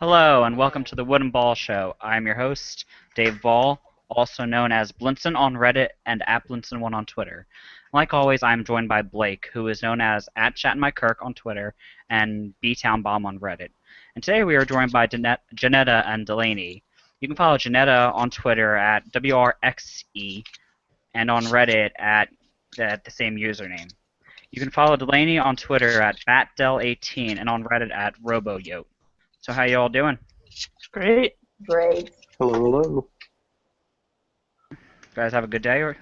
Hello and welcome to the Wooden Ball Show. I'm your host, Dave Ball, also known as Blinson on Reddit and @Blinson1 on Twitter. Like always, I'm joined by Blake, who is known as @ChatMyKirk on Twitter and BTownBomb on Reddit. And today we are joined by Janetta and Delaney. You can follow Janetta on Twitter at WRXE and on Reddit at the same username. You can follow Delaney on Twitter at BatDel18 and on Reddit at RoboYote. So how you all doing? Great. Great. Hello, hello. You guys have a good day, or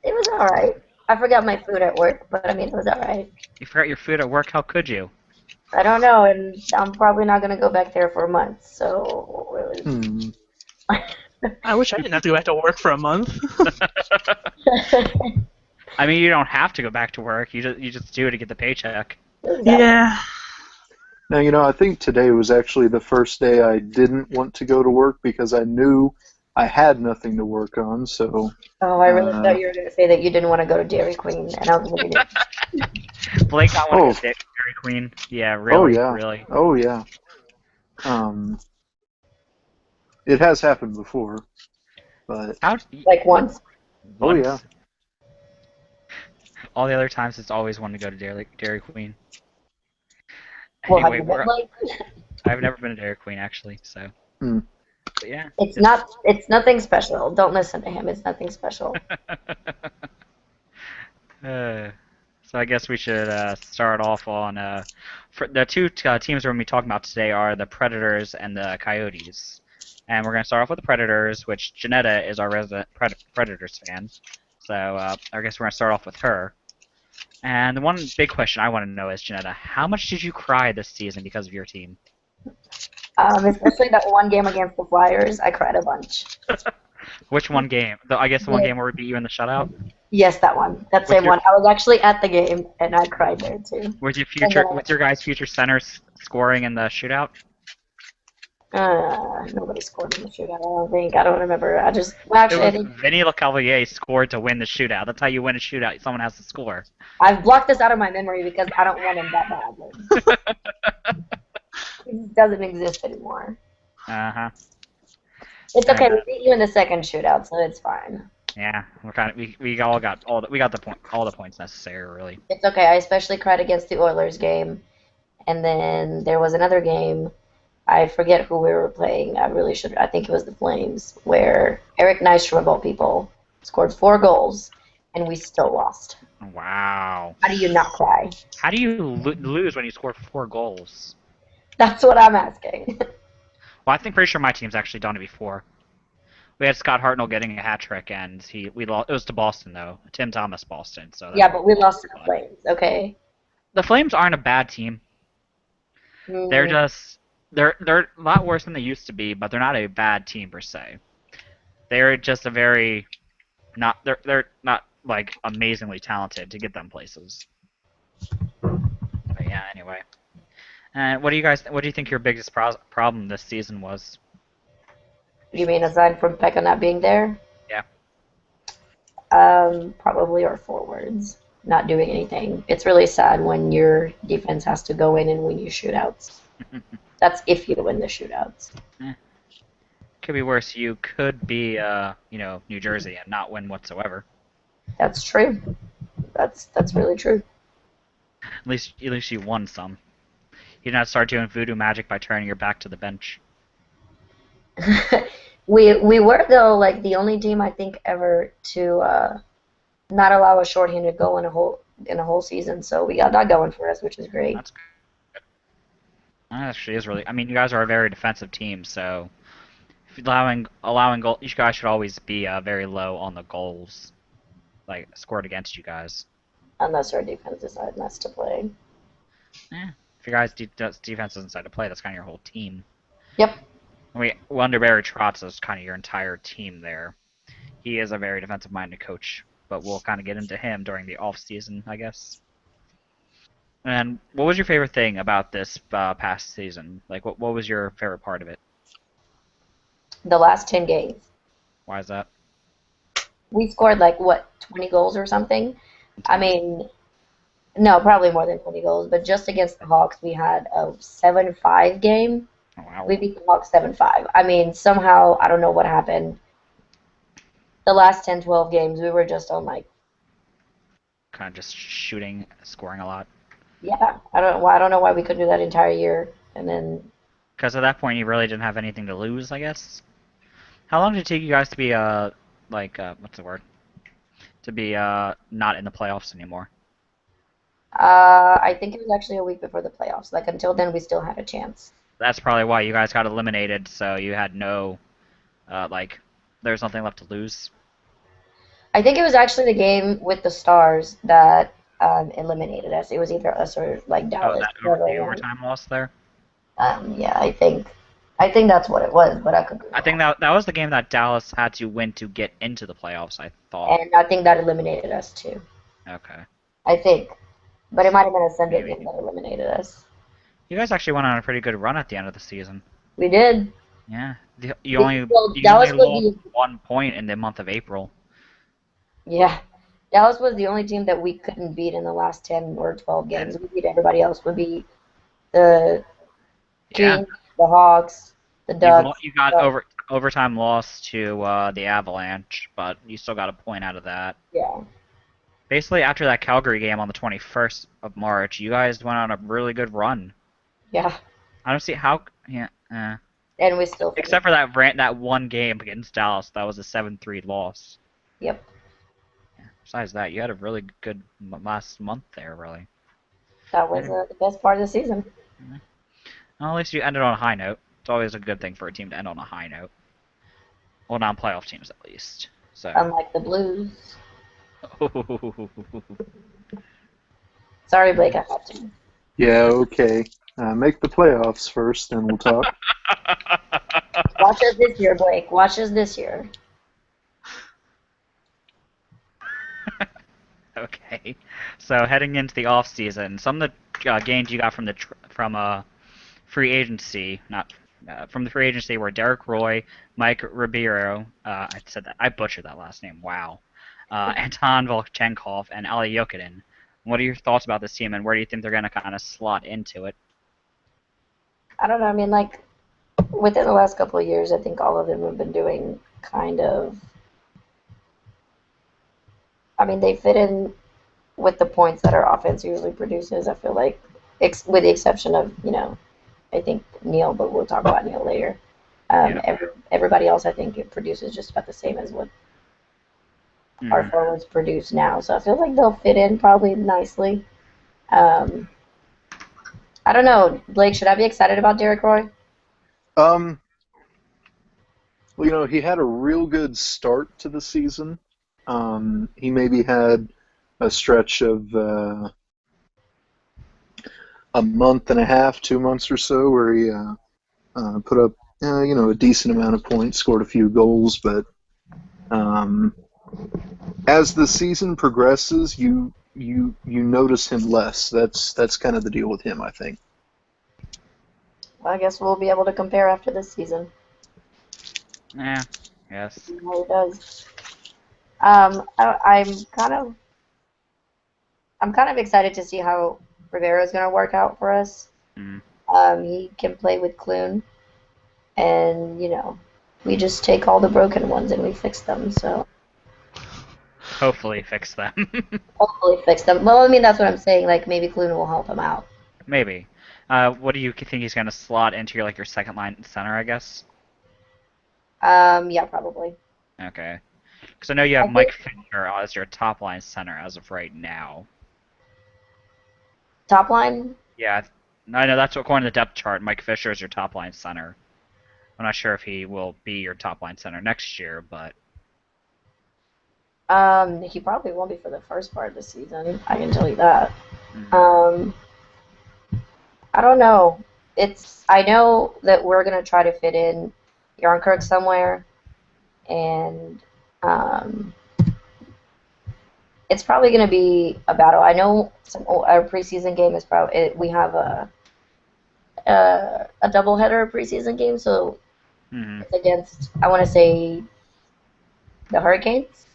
It was alright. I forgot my food at work, but I mean, it was alright. you forgot your food at work? How could you? I don't know, and I'm probably not going to go back there for a month, so it was... I wish I didn't have to go back to work for a month. I mean, you don't have to go back to work. You just do it to get the paycheck. Yeah. Now, I think today was actually the first day I didn't want to go to work because I knew I had nothing to work on, so... Oh, I really thought you were going to say that you didn't want to go to Dairy Queen, and I was going to Blake not want to go to Dairy Queen? Yeah, really, really. Oh, yeah. It has happened before, but... Like once. Oh, yeah. All the other times, it's always wanted to go to Dairy Queen. Well, Anyway, have you been, like... I've never been to Dairy Queen, actually, so... But yeah. It's nothing special. Don't listen to him. It's nothing special. So I guess we should start off on the two teams we're going to be talking about today are the Predators and the Coyotes. And we're going to start off with the Predators, which Janetta is our resident Predators fan. So I guess we're going to start off with her. And the one big question I want to know is, Janetta, how much did you cry this season because of your team? Especially that one game against the Flyers, I cried a bunch. Which one game? I guess the one game where we beat you in the shutout? Yes, that one. That same one. I was actually at the game, and I cried there, too. Was your guys' future centers scoring in the shootout? Nobody scored in the shootout, I don't think. I don't remember. I think Vinny LeCavalier scored to win the shootout. That's how you win a shootout. Someone has to score. I've blocked this out of my memory because I don't want him that badly. It doesn't exist anymore. Uh-huh. It's okay. We beat you in the second shootout, so it's fine. Yeah, we all got all the points necessary, really. It's okay. I especially cried against the Oilers game, and then there was another game. I forget who we were playing. I really should. I think it was the Flames, where Eric Nystrom, of all people, scored 4 goals, and we still lost. Wow. How do you not cry? How do you lose when you score 4 goals? That's what I'm asking. Well, I think pretty sure my team's actually done it before. We had Scott Hartnell getting a hat trick, and we lost. It was to Boston though, Tim Thomas Boston. So yeah, but we lost to the Flames. Okay. The Flames aren't a bad team. They're just they're a lot worse than they used to be, but they're not a bad team per se. They're just they're not like amazingly talented to get them places. But yeah, anyway. What do you think your biggest problem this season was? You mean aside from Pekka not being there? Yeah. Probably our forwards not doing anything. It's really sad when your defense has to go in and win your shootouts. That's if you win the shootouts. Could be worse. You could be, New Jersey and not win whatsoever. That's true. That's really true. At least you won some. You did not start doing voodoo magic by turning your back to the bench. We were though like the only team I think ever to not allow a shorthanded goal in a whole season. So we got that going for us, which is great. That's good. That actually is really. I mean, you guys are a very defensive team, so if allowing goal, you guys should always be very low on the goals, like scored against you guys. Unless our defense decides not to play. Yeah. If your guys' defense doesn't decide to play, that's kind of your whole team. Yep. Under Barry Trotz is kind of your entire team there. He is a very defensive-minded coach, but we'll kind of get into him during the off-season, I guess. And what was your favorite thing about this past season? Like, what was your favorite part of it? The last 10 games. Why is that? We scored, 20 goals or something? I mean, no, probably more than 20 goals, but just against the Hawks, we had a 7-5 game. Oh, wow. We beat the Hawks 7-5. I mean, somehow, I don't know what happened. The last 10, 12 games, we were just on, like, Kind of just shooting, scoring a lot. yeah, I don't know why we couldn't do that entire year. And then, Because at that point, you really didn't have anything to lose, I guess. How long did it take you guys to be, what's the word? To be, not in the playoffs anymore? I think it was actually a week before the playoffs. Like, until then, we still had a chance. That's probably why you guys got eliminated, so you had no, there's nothing left to lose. I think it was actually the game with the Stars that eliminated us. It was either us or, like, Oh, Dallas. the overtime loss there? Yeah, I think that's what it was, but I could be I think wrong. that was the game that Dallas had to win to get into the playoffs, I thought. And I think that eliminated us, too. Okay. I think. But it might have been a Sunday Maybe. game that eliminated us. You guys actually went on a pretty good run at the end of the season. We did. Yeah. You only Well, you only Dallas was lost the 1 point in the month of April. yeah, Dallas was the only team that we couldn't beat in the last 10 or 12 games. And We beat everybody else. We beat the yeah, Kings, the Hawks, the Ducks. you got But, overtime loss to the Avalanche, but you still got a point out of that. yeah, Basically, after that Calgary game on the 21st of March, you guys went on a really good run. yeah, I don't see how. Yeah. and we still finished. Except for that one game against Dallas, that was a 7-3 loss. Yep, Besides that, you had a really good last month there, really. that was the best part of the season. Well, at least you ended on a high note. It's always a good thing for a team to end on a high note. Well, non-playoff teams at least. So. Unlike the Blues. Sorry, Blake, I have to. Yeah, okay. Make the playoffs first, and we'll talk. Watch us this year, Blake. Watch us this year. Okay. So heading into the off season, some of the gains you got from free agency, not from the free agency, were Derek Roy, Mike Ribeiro. I said that I butchered that last name. Wow. Anton Volchenkov and Ali Yokinen. What are your thoughts about this team, and where do you think they're going to kind of slot into it? I don't know. I mean, like, within the last couple of years, I think all of them have been doing kind of. I mean, they fit in with the points that our offense usually produces. I feel like, with the exception of, I think Neil, but we'll talk about Neil later. Yeah. Everybody else, I think, it produces just about the same as what our forwards produce now. So I feel like they'll fit in probably nicely. I don't know, Blake. Should I be excited about Derek Roy? Well, he had a real good start to the season. He maybe had a stretch of a month and a half, 2 months or so, where he put up, a decent amount of points, scored a few goals, but as the season progresses, you notice him less. That's kind of the deal with him, I think. Well, I guess we'll be able to compare after this season. Yeah. Yes. See how he does. I'm kind of excited to see how Rivera is going to work out for us. Mm. He can play with Clune, and we just take all the broken ones and we fix them. So Hopefully fix them. hopefully fix them. Well, I mean that's what I'm saying. Like maybe Clune will help him out. Maybe. What do you think he's going to slot into your second line center, I guess? Yeah, probably. Okay. Because I know you have I Mike think Fisher as your top line center as of right now. top line. Yeah, I know that's according to the depth chart. Mike Fisher is your top line center. I'm not sure if he will be your top line center next year, but He probably won't be for the first part of the season. I can tell you that. mm, Um, I don't know. I know that we're gonna try to fit in Yarnkirk somewhere, and it's probably gonna be a battle. I know our preseason game is probably we have a doubleheader preseason game, so mhm. it's against I want to say the Hurricanes,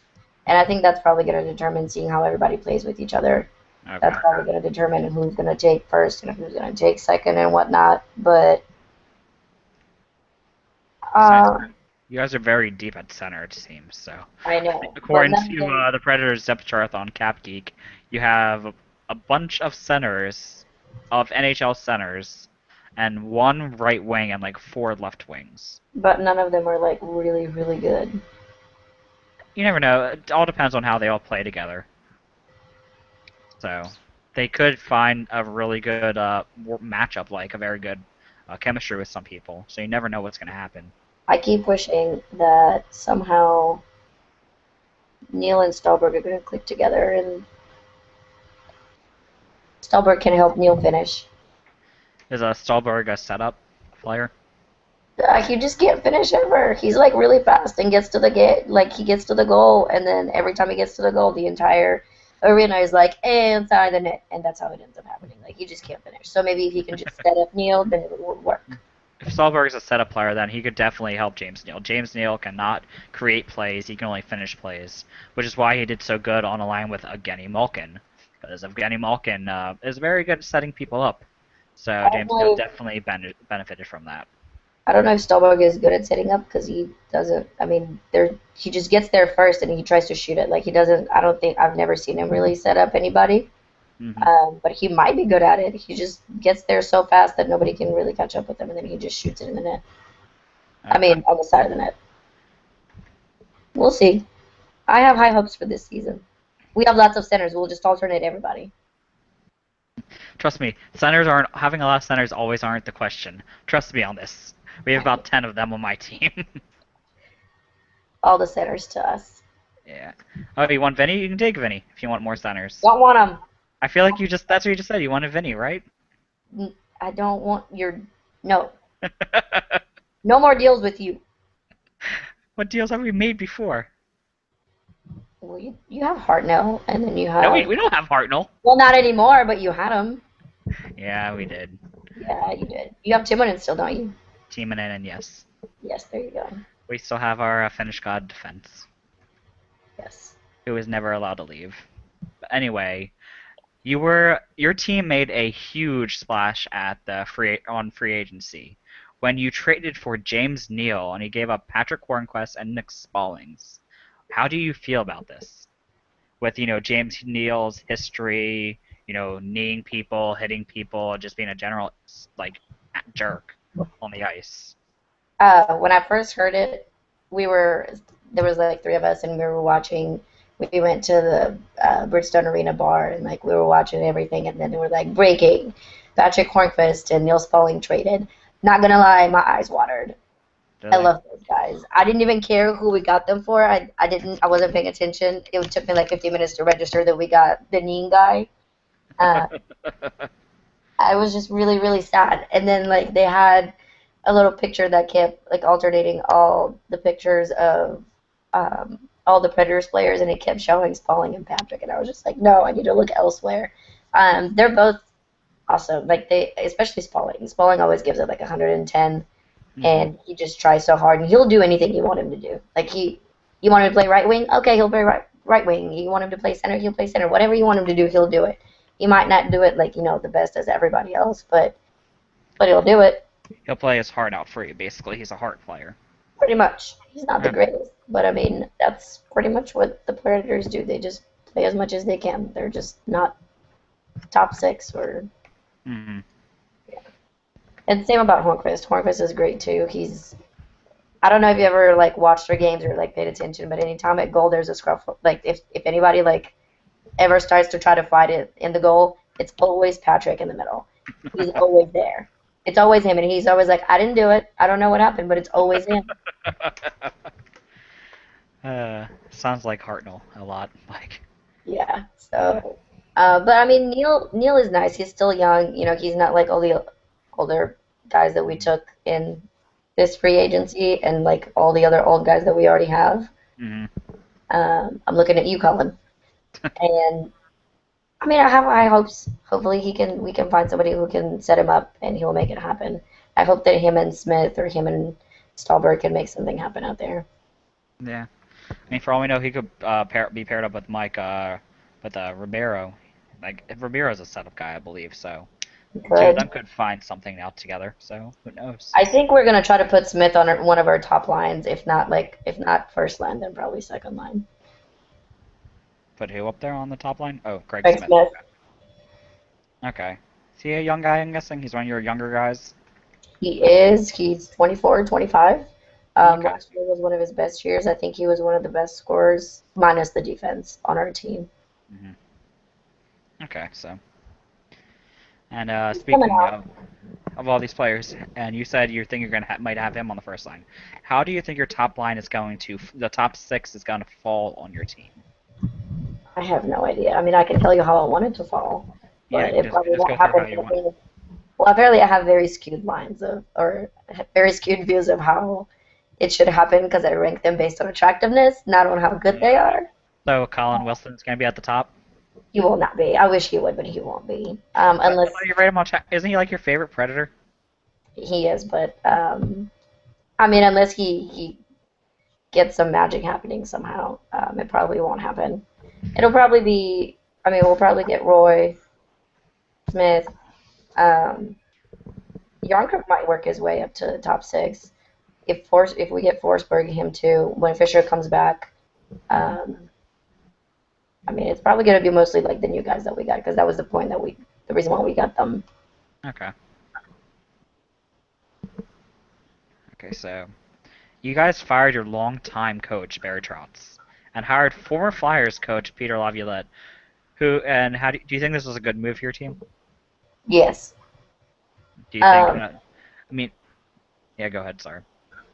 and I think that's probably gonna determine seeing how everybody plays with each other. Okay. That's probably going to determine who's going to take first and who's going to take second and whatnot. But You guys are very deep at center, it seems. So, I know, but according none of to them. the Predators depth chart on CapGeek, you have a bunch of centers, of NHL centers, and one right wing and like 4 left wings. But none of them are like really, really good. You never know. It all depends on how they all play together. So, they could find a really good matchup, like a very good chemistry with some people. So you never know what's going to happen. I keep wishing that somehow Neil and Stallberg are going to click together, and Stallberg can help Neil finish. Is Stallberg a setup player? He just can't finish ever. He's like really fast and gets to the he gets to the goal, and then every time he gets to the goal, the entire arena is like inside the net, and that's how it ends up happening. Like he just can't finish. So maybe if he can just set up Neil, then it would work. If Stallberg is a setup player, then he could definitely help James Neal. James Neal cannot create plays; he can only finish plays, which is why he did so good on a line with Evgeny Malkin, because Evgeny Malkin is very good at setting people up. So I don't James Neal know. definitely benefited from that. I don't know if Stallberg is good at setting up because he doesn't. I mean, he just gets there first and he tries to shoot it. Like he doesn't. I don't think I've never seen him really set up anybody. Hmm. But he might be good at it. He just gets there so fast that nobody can really catch up with him, and then he just shoots it in the net. I mean, on the side of the net. We'll see. I have high hopes for this season. We have lots of centers. We'll just alternate everybody. Trust me, centers aren't having a lot of centers always aren't the question. Trust me on this. We have about 10 of them on my team. All the centers to us. Yeah. Oh, you want Vinny? You can take Vinny if you want more centers. Don't want them. I feel like that's what you just said. You wanted Vinny, right? I don't want your. No. No more deals with you. What deals have we made before? Well, you have Hartnell, and then you No, have. we don't have Hartnell. Well, not anymore, but you had him. Yeah, we did. Yeah, you did. You have Timonen still, don't you? Timonen and yes. Yes, there you go. We still have our Finnish god defense, Yes. who is never allowed to leave. But anyway, your team made a huge splash at the free agency when you traded for James Neal and he gave up Patrick Hornquist and Nick Spallings. How do you feel about this? With James Neal's history, kneeing people, hitting people, just being a general like jerk on the ice. When I first heard it, there was like 3 of us, and we were watching. We went to the Bridgestone Arena bar, and like we were watching everything, and then they were like breaking. Patrick Hornquist and Neil Spalling traded. Not gonna lie, my eyes watered. I love those guys. I didn't even care who we got them for. I wasn't paying attention. It took me like 15 minutes to register that we got the Neen guy. Uh, I was just really, really sad. And then like they had a little picture that kept like alternating all the pictures of all the Predators players, and it kept showing Spalling and Patrick, and I was just like, no, I need to look elsewhere. They're both awesome. Like especially Spalling. Spalling always gives it like 110, and he just tries so hard, and he'll do anything you want him to do. Like you want him to play right wing, okay, he'll play right wing. You want him to play center, he'll play center. Whatever you want him to do, he'll do it. He might not do it like the best as everybody else, but he'll do it. He'll play his heart out for you. Basically, he's a heart player. Pretty much. He's not the greatest, but I mean that's pretty much what the Predators do. They just play as much as they can. They're just not top 6 or. Mm-hmm. Yeah. And same about Hornquist. Hornquist is great too. I don't know if you ever like watched their games or like paid attention, but anytime at goal there's a scruff. Like if anybody like ever starts to try to fight it in the goal, it's always Patrick in the middle. He's always there. It's always him, and he's always like, I didn't do it. I don't know what happened, but it's always him. Sounds like Hartnell a lot. Like. Yeah. So, but I mean, Neil is nice. He's still young. He's not like all the older guys that we took in this free agency, and like all the other old guys that we already have. Mm-hmm. I'm looking at you, Colin. And I mean, I have high hopes. Hopefully, we can find somebody who can set him up, and he'll make it happen. I hope that him and Smith or him and Stallberg can make something happen out there. Yeah, I mean, for all we know, he could be paired up with Ribeiro. Like Ribeiro's a setup guy, I believe. So Two of Good. them could find something out together, so who knows? I think we're gonna try to put Smith on one of our top lines. If not first line, then probably second line. Put who up there on the top line? Oh, Craig Craig Smith. Smith. Okay. Is he a young guy, I'm guessing? He's one of your younger guys? He is. He's 24, 25. Okay. Last year was one of his best years. I think he was one of the best scorers, minus the defense, on our team. hmm Okay, so. And He's coming speaking out. of all these players, and you said you think you're gonna might have him on the first line. How do you think your top line is going to, the top six is going to fall on your team? I have no idea. I mean, I can tell you how I want it to fall, Yeah, but it probably just won't go through happen. how you want. Well, apparently I have very skewed lines or very skewed views of how it should happen because I rank them based on attractiveness, not on how good they are. So Colin Wilson's gonna be at the top. He will not be. I wish he would, but he won't be. I Unless thought you rate him on. Isn't he like your favorite Predator? he is, but I mean, unless he gets some magic happening somehow, it probably won't happen. It'll probably be. I mean, we'll probably get Roy Smith. Um, Yarncrook might work his way up to the top six. If we get Forsberg, him too, when Fisher comes back. I mean, it's probably going to be mostly like the new guys that we got because that was the reason why we got them. Okay. Okay, so you guys fired your longtime coach Barry Trotz and hired former Flyers coach Peter Laviolette. How do you think this was a good move for your team? Yes. Do you think? Um, I mean, yeah. Go ahead. Sorry.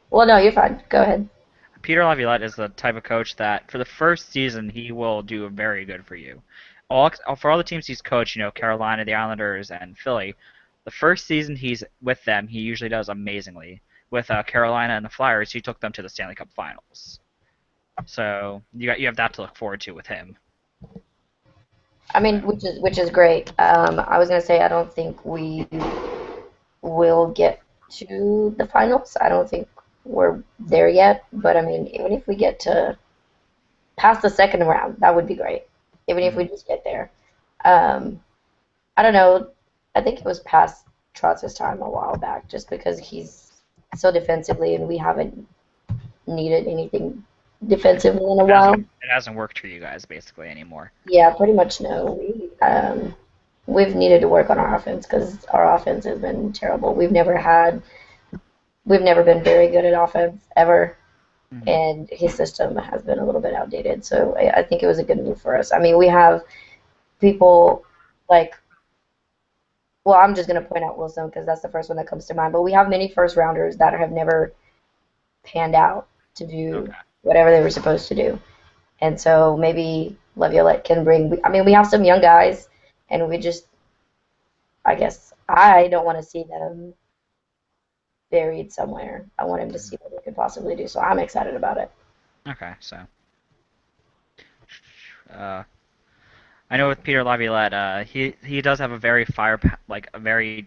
well, no, you're fine. Go ahead. Peter Laviolette is the type of coach that for the first season he will do very good for you. For all the teams he's coached, Carolina, the Islanders, and Philly, the first season he's with them, he usually does amazingly. With Carolina and the Flyers, he took them to the Stanley Cup Finals. So you have that to look forward to with him. I mean, which is great. I was gonna say I don't think we will get to the finals. I don't think we're there yet. But I mean, even if we get to past the second round, that would be great. Even if we just get there. I don't know. I think it was past Trotz's time a while back, just because he's so defensively, and we haven't needed anything defensively in a while. It hasn't worked for you guys basically anymore. Yeah, pretty much no. We've needed to work on our offense because our offense has been terrible. We've never been very good at offense ever, and his system has been a little bit outdated. So I think it was a good move for us. I mean, we have people like, well, I'm just gonna point out Wilson because that's the first one that comes to mind. But we have many first rounders that have never panned out to do whatever they were supposed to do. And so maybe Laviolette can bring. I mean, we have some young guys, and I guess I don't want to see them buried somewhere. I want him to see what they could possibly do. So I'm excited about it. Okay, so I know with Peter Laviolette, he does have a very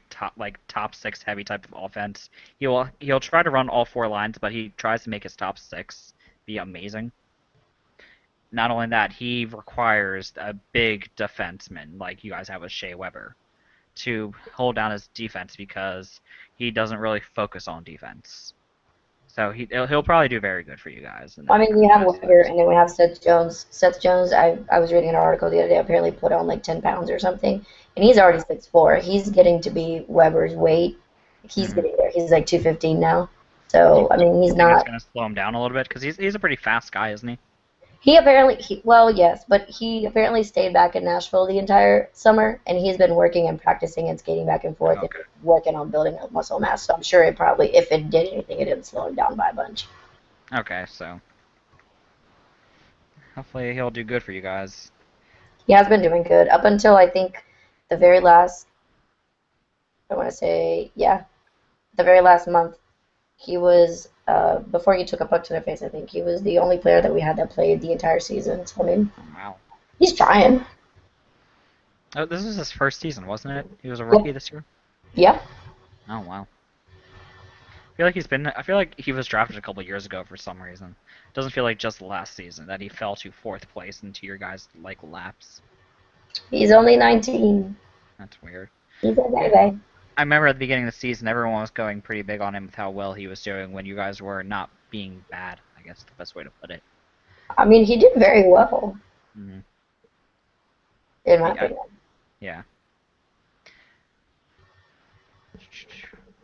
top six heavy type of offense. He'll try to run all four lines, but he tries to make his top six be amazing. Not only that, he requires a big defenseman like you guys have with Shea Weber to hold down his defense because he doesn't really focus on defense. So he'll probably do very good for you guys. I mean, we have Weber, and then we have Seth Jones. Seth Jones, I was reading an article the other day, apparently put on like 10 pounds or something, and he's already 6'4". He's getting to be Weber's weight. He's getting there. He's like 215 now. So, I mean, he's not. It's going to slow him down a little bit because he's a pretty fast guy, isn't he? Well, yes, but he apparently stayed back in Nashville the entire summer, and he's been working and practicing and skating back and forth and working on building up muscle mass. So I'm sure it probably, if it did anything, it didn't slow him down by a bunch. Okay, so hopefully he'll do good for you guys. He has been doing good up until I think the very last, I want to say, yeah, the very last month. He was, before he took a puck to the face, I think, he was the only player that we had that played the entire season. So, I mean, Wow. he's trying. Oh, this is his first season, wasn't it? He was a rookie this year? Yeah. Oh, wow. I feel like he was drafted a couple years ago for some reason. It doesn't feel like just last season that he fell to 4th place into your guys' laps. He's only 19. That's weird. He's a Yeah. baby. I remember at the beginning of the season, everyone was going pretty big on him with how well he was doing when you guys were not being bad. I guess the best way to put it. I mean, he did very well, Hmm. in my Yeah. opinion. Yeah.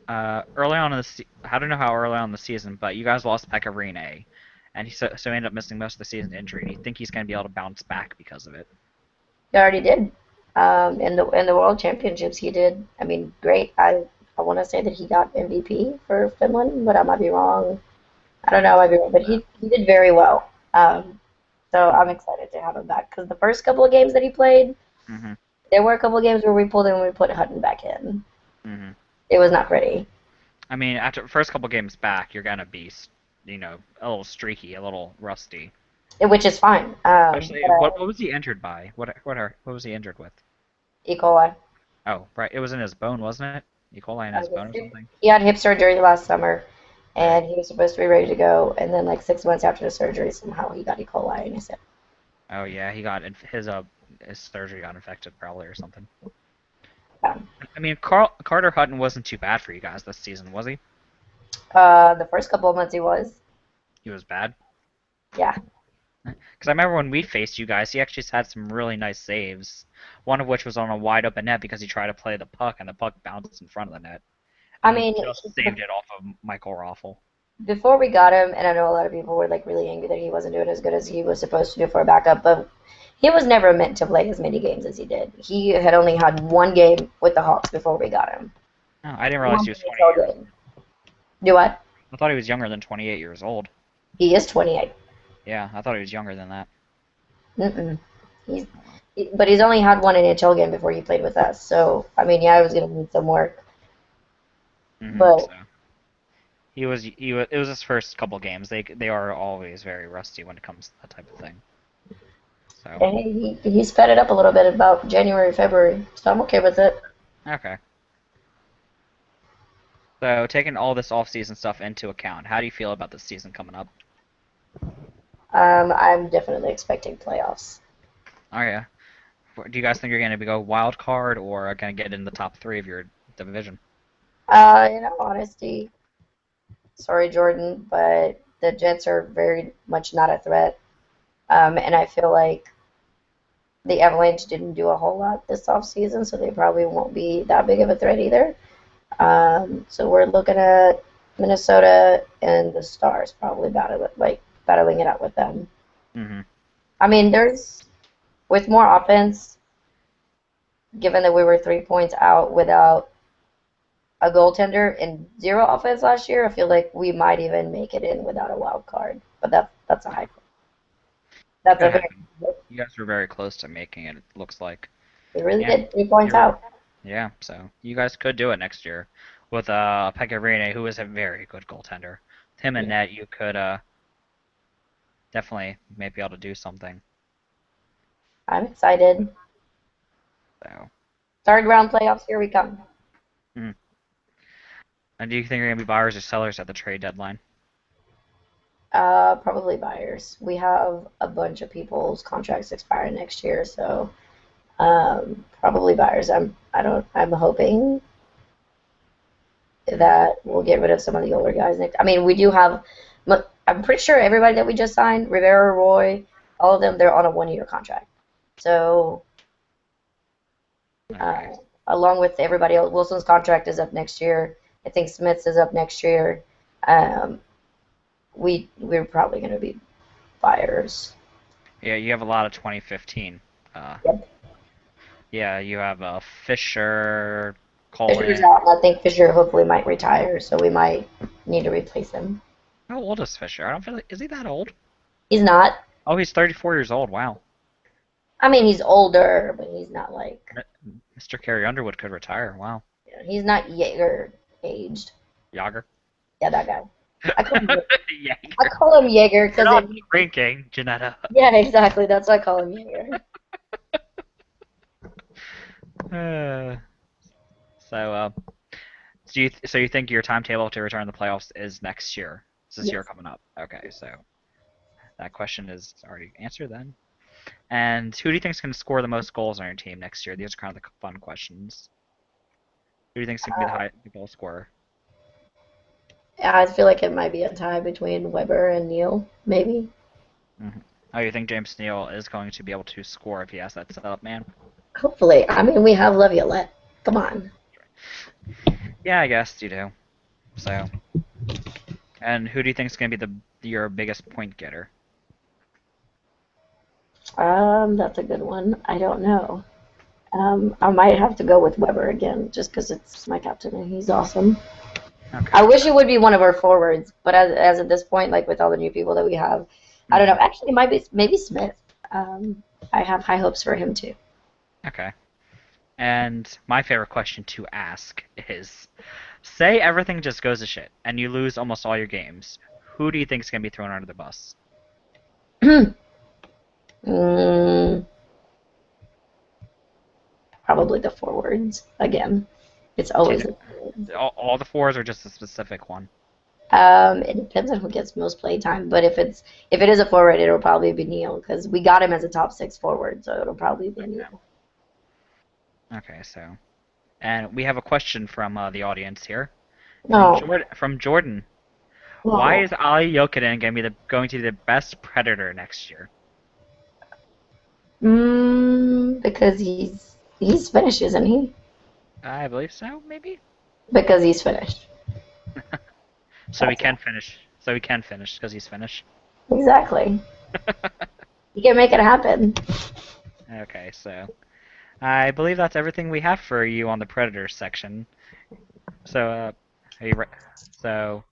Early on in the I don't know how early on in the season, but you guys lost Pecorine, and so he ended up missing most of the season injury. Do you think he's going to be able to bounce back because of it? He already did. In the World Championships, he did. I mean, great. I want to say that he got MVP for Finland, but I might be wrong. I don't know, I might be wrong, but he did very well. So I'm excited to have him back because the first couple of games that he played, Hmm. there were a couple of games where we pulled him and we put Hutton back in. Hmm. It was not pretty, I mean, after the first couple games back, you're gonna be, a little streaky, a little rusty. which is fine. Especially, what was he injured by? What was he injured with? E. coli. Oh, right, it was in his bone, wasn't it? E. coli in his bone or something. He had hip surgery last summer, Right. and he was supposed to be ready to go. And then, like 6 months after the surgery, somehow he got E. coli in his hip. Oh yeah, his surgery got infected probably or something. Um, I mean, Carter Hutton wasn't too bad for you guys this season, was he? the first couple of months he was, He was bad. yeah. Because I remember when we faced you guys, he actually had some really nice saves. One of which was on a wide open net because he tried to play the puck and the puck bounced in front of the net, I and he mean, just saved it off of Michael Raffle. before we got him, and I know a lot of people were like really angry that he wasn't doing as good as he was supposed to do for a backup, but he was never meant to play as many games as he did. He had only had one game with the Hawks before we got him. Oh, I didn't realize One he was 28 NHL years game. old. Do what? I thought he was younger than 28 years old. He is 28. Yeah, I thought he was younger than that. Mm-mm. He's, but he's only had one NHL game before he played with us. So I mean, yeah, I was gonna need some work, So but it was his first couple games. They are always very rusty when it comes to that type of thing. So and he sped it up a little bit about January, February. So I'm okay with it. okay. So taking all this off-season stuff into account, how do you feel about this season coming up? I'm definitely expecting playoffs. Oh yeah. Do you guys think you're going to go wild card or going to get in the top three of your division? Honesty. Sorry, Jordan, but the Jets are very much not a threat. And I feel like the Avalanche didn't do a whole lot this offseason, so they probably won't be that big of a threat either. So we're looking at Minnesota and the Stars probably battling it out with them. Mm-hmm. I mean, there's with more offense, given that we were 3 points out without a goaltender and zero offense last year, I feel like we might even make it in without a wild card. But that's a high. That's Could a very. happen. You guys were very close to making it, it looks like. We really Yeah. did 3 points You're, out. yeah, so you guys could do it next year with Pekka Rinne, who is a very good goaltender. With him and Yeah. net, you could definitely maybe be able to do something. I'm excited. So, Third round playoffs, here we come. mm. And do you think you're gonna be buyers or sellers at the trade deadline? Probably buyers. We have a bunch of people's contracts expiring next year, so probably buyers. I'm hoping that we'll get rid of some of the older guys next. I mean, we do have. I'm pretty sure everybody that we just signed, Rivera, Roy, all of them, they're on a 1 year contract. So Okay. along with everybody else, Wilson's contract is up next year. I think Smith's is up next year. Um, we're probably going to be buyers. Yeah, you have a lot of 2015. Uh, Yep. yeah, you have Fisher, Fisher's Colin. out, and I think Fisher hopefully might retire, so we might need to replace him. How old is Fisher? I don't feel like, is he that old? He's not. Oh, he's 34 years old. Wow. I mean, he's older, but he's not like Mr. Carey Underwood could retire. Wow. he's not Jaeger aged. Yager. Yeah, that guy. I call him, Yager. I call him Jaeger You're because not drinking, Janetta. yeah, exactly. That's why I call him Jaeger. Uh, so, so you think your timetable to return to the playoffs is next year? Is this year Yes. coming up? Okay, so that question is already answered then. And who do you think is going to score the most goals on your team next year? These are kind of the fun questions. Who do you think is going to be the goal scorer? I feel like it might be a tie between Weber and Neal, maybe. Mm-hmm. Oh, you think James Neal is going to be able to score if he has that setup, man? Hopefully. I mean, we have Laviolette. Come on. Yeah, I guess you do. So, and who do you think is going to be your biggest point getter? That's a good one. I don't know. I might have to go with Weber again, just because it's my captain and he's awesome. Okay. I wish it would be one of our forwards, but as at this point, like with all the new people that we have, I don't know. Actually, it might be maybe Smith. I have high hopes for him too. Okay. And my favorite question to ask is, say everything just goes to shit and you lose almost all your games. Who do you think is going to be thrown under the bus? mm, Probably the forwards again. It's always the forwards. All the fours or just a specific one? It depends on who gets most play time, but if it is a forward, it'll probably be Neal because we got him as a top 6 forward, so it'll probably be Neal. Okay, so, and we have a question from the audience here, No, From Jordan. Why no, is Ali Jokinen going to be the best Predator next year? because he's Finnish, isn't he? I believe so, maybe. Because he's Finnish. So he That's can finish. So he can finish because he's Finnish. exactly. You can make it happen. Okay, so I believe that's everything we have for you on the Predator section. So, are you so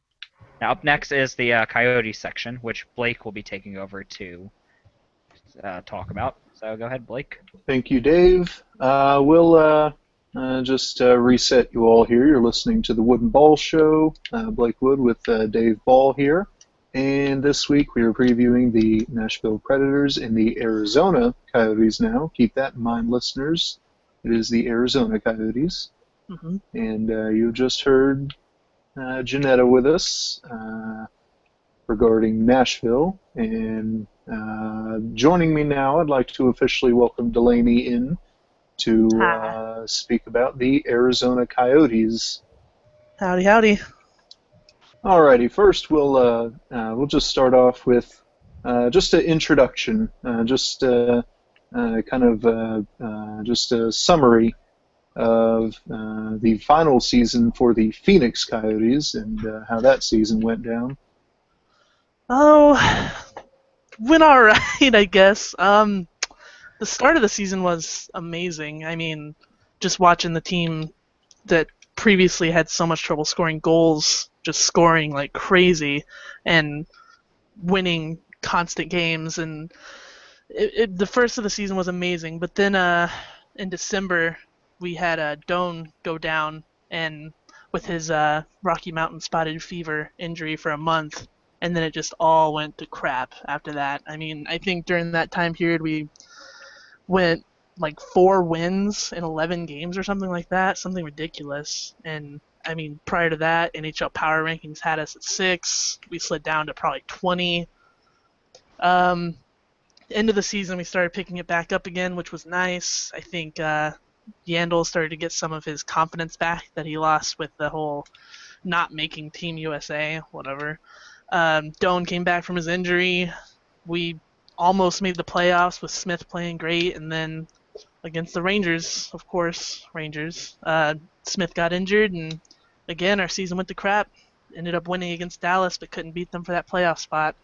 now up next is the Coyotes section, which Blake will be taking over to talk about. So go ahead, Blake. Thank you, Dave. We'll just reset you all here. You're listening to the Wood and Ball Show. Blake Wood with Dave Ball here. And this week we are previewing the Nashville Predators and the Arizona Coyotes now. Keep that in mind, listeners. It is the Arizona Coyotes. Mm-hmm. And you just heard Janetta with us regarding Nashville. And joining me now, I'd like to officially welcome Delaney in to speak about the Arizona Coyotes. Howdy, howdy. Alrighty, first we'll just start off with just an introduction, just just a summary of the final season for the Phoenix Coyotes and how that season went down. Oh, went alright, I guess. The start of the season was amazing. I mean, just watching the team that previously had so much trouble scoring goals, just scoring like crazy, and winning constant games. And the first of the season was amazing. But then in December, we had Doan go down and with his Rocky Mountain spotted fever injury for a month. And then it just all went to crap after that. I mean, I think during that time period we went like 4 wins in 11 games or something like that, something ridiculous. And I mean, prior to that, NHL Power Rankings had us at 6. We slid down to probably 20. End of the season, we started picking it back up again, which was nice. I think Yandel started to get some of his confidence back that he lost with the whole not making Team USA, whatever. Doan came back from his injury. We almost made the playoffs with Smith playing great, and then against the Rangers, of course, Smith got injured, and again, our season went to crap. Ended up winning against Dallas, but couldn't beat them for that playoff spot.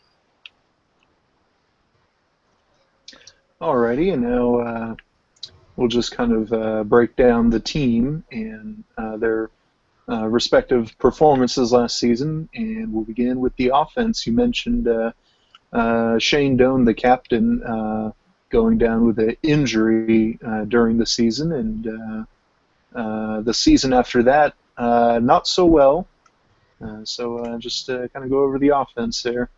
Alrighty, and now we'll just kind of break down the team and their respective performances last season, and we'll begin with the offense. You mentioned Shane Doan, the captain, going down with an injury during the season, and the season after that, not so well. So just kind of go over the offense there.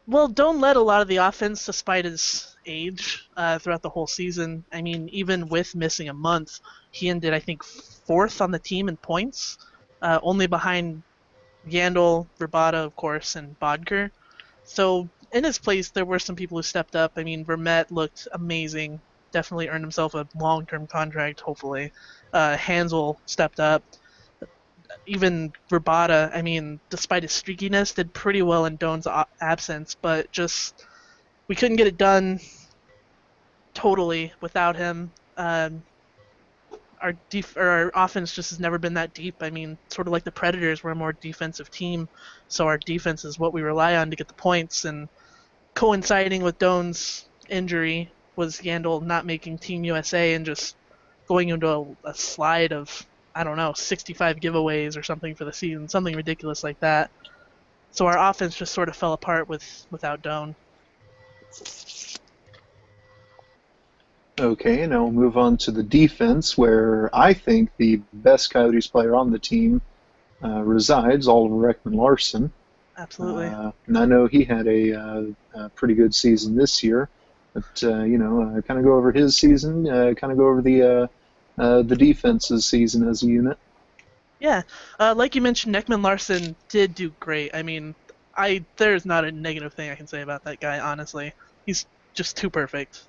Well, Doan led a lot of the offense despite his age throughout the whole season. I mean, even with missing a month, he ended, I think, 4th on the team in points, only behind Yandel, Verbata, of course, and Bodker. So in his place, there were some people who stepped up. I mean, Vermette looked amazing. definitely earned himself a long-term contract, hopefully. Hansel stepped up. Even Rabada, I mean, despite his streakiness, did pretty well in Doan's absence, but just we couldn't get it done totally without him. Our offense just has never been that deep. I mean, sort of like the Predators, we're a more defensive team, so our defense is what we rely on to get the points. And coinciding with Doan's injury was Yandel not making Team USA and just going into a slide of, I don't know, 65 giveaways or something for the season, something ridiculous like that. So our offense just sort of fell apart without Doan. Okay, now we'll move on to the defense, where I think the best Coyotes player on the team resides, Oliver Ekman-Larsson. Absolutely. And I know he had a pretty good season this year, but kind of go over his season, kind of go over the defense's season as a unit. Yeah, like you mentioned, Ekman-Larsson did do great. I mean, there's not a negative thing I can say about that guy, honestly. He's just too perfect.